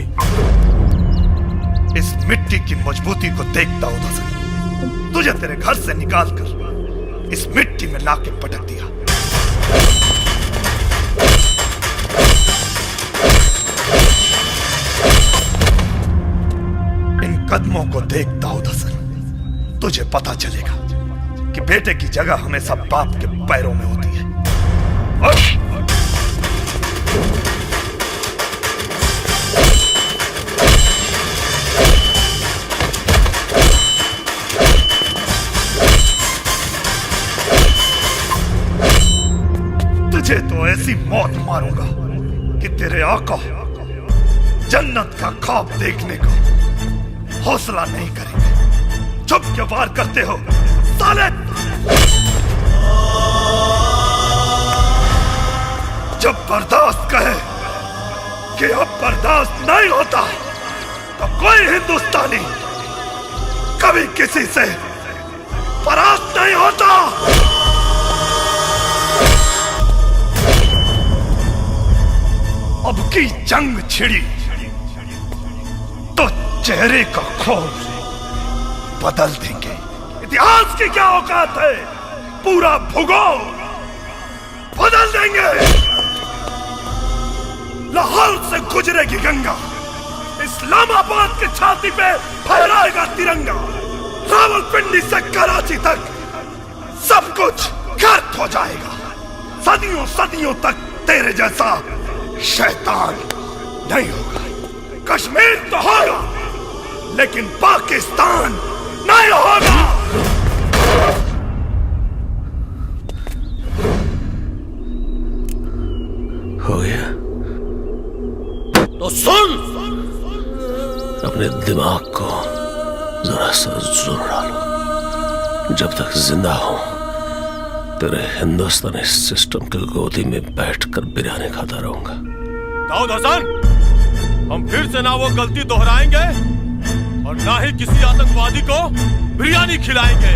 इस मिट्टी की मजबूती को देख दाऊद हसन, तुझे तेरे घर से निकालकर इस मिट्टी में लाके पटक दिया। इन कदमों को देख दाऊद हसन, तुझे पता चलेगा कि बेटे की जगह हमेशा बाप के पैरों में होती है। तुझे तो ऐसी मौत मारूंगा कि तेरे आका जन्नत का ख्वाब देखने को हौसला नहीं करेंगे। चुप क्यों वार करते हो साले? जब बर्दाश्त कहे कि अब बर्दाश्त नहीं होता तो कोई हिंदुस्तानी कभी किसी से परास्त नहीं होता। अब की जंग छिड़ी तो चेहरे का खोल बदल देंगे। इतिहास की क्या औकात है, पूरा भूगोल बदल देंगे। लाहौर से गुजरेगी गंगा, इस्लामाबाद की छाती पे फहराएगा तिरंगा। रावलपिंडी से कराची तक सब कुछ गर्क हो जाएगा। सदियों सदियों तक तेरे जैसा शैतान नहीं होगा। कश्मीर तो होगा लेकिन पाकिस्तान नहीं होगा। हो गया तो सुन, अपने दिमाग को जरा सा जोर डालो। जब तक जिंदा हूं तेरे हिंदुस्तानी सिस्टम की गोदी में बैठकर बिरयानी खाता रहूंगा। दाऊद हसन, हम फिर से ना वो गलती दोहराएंगे और ना ही किसी आतंकवादी को बिरयानी खिलाएंगे।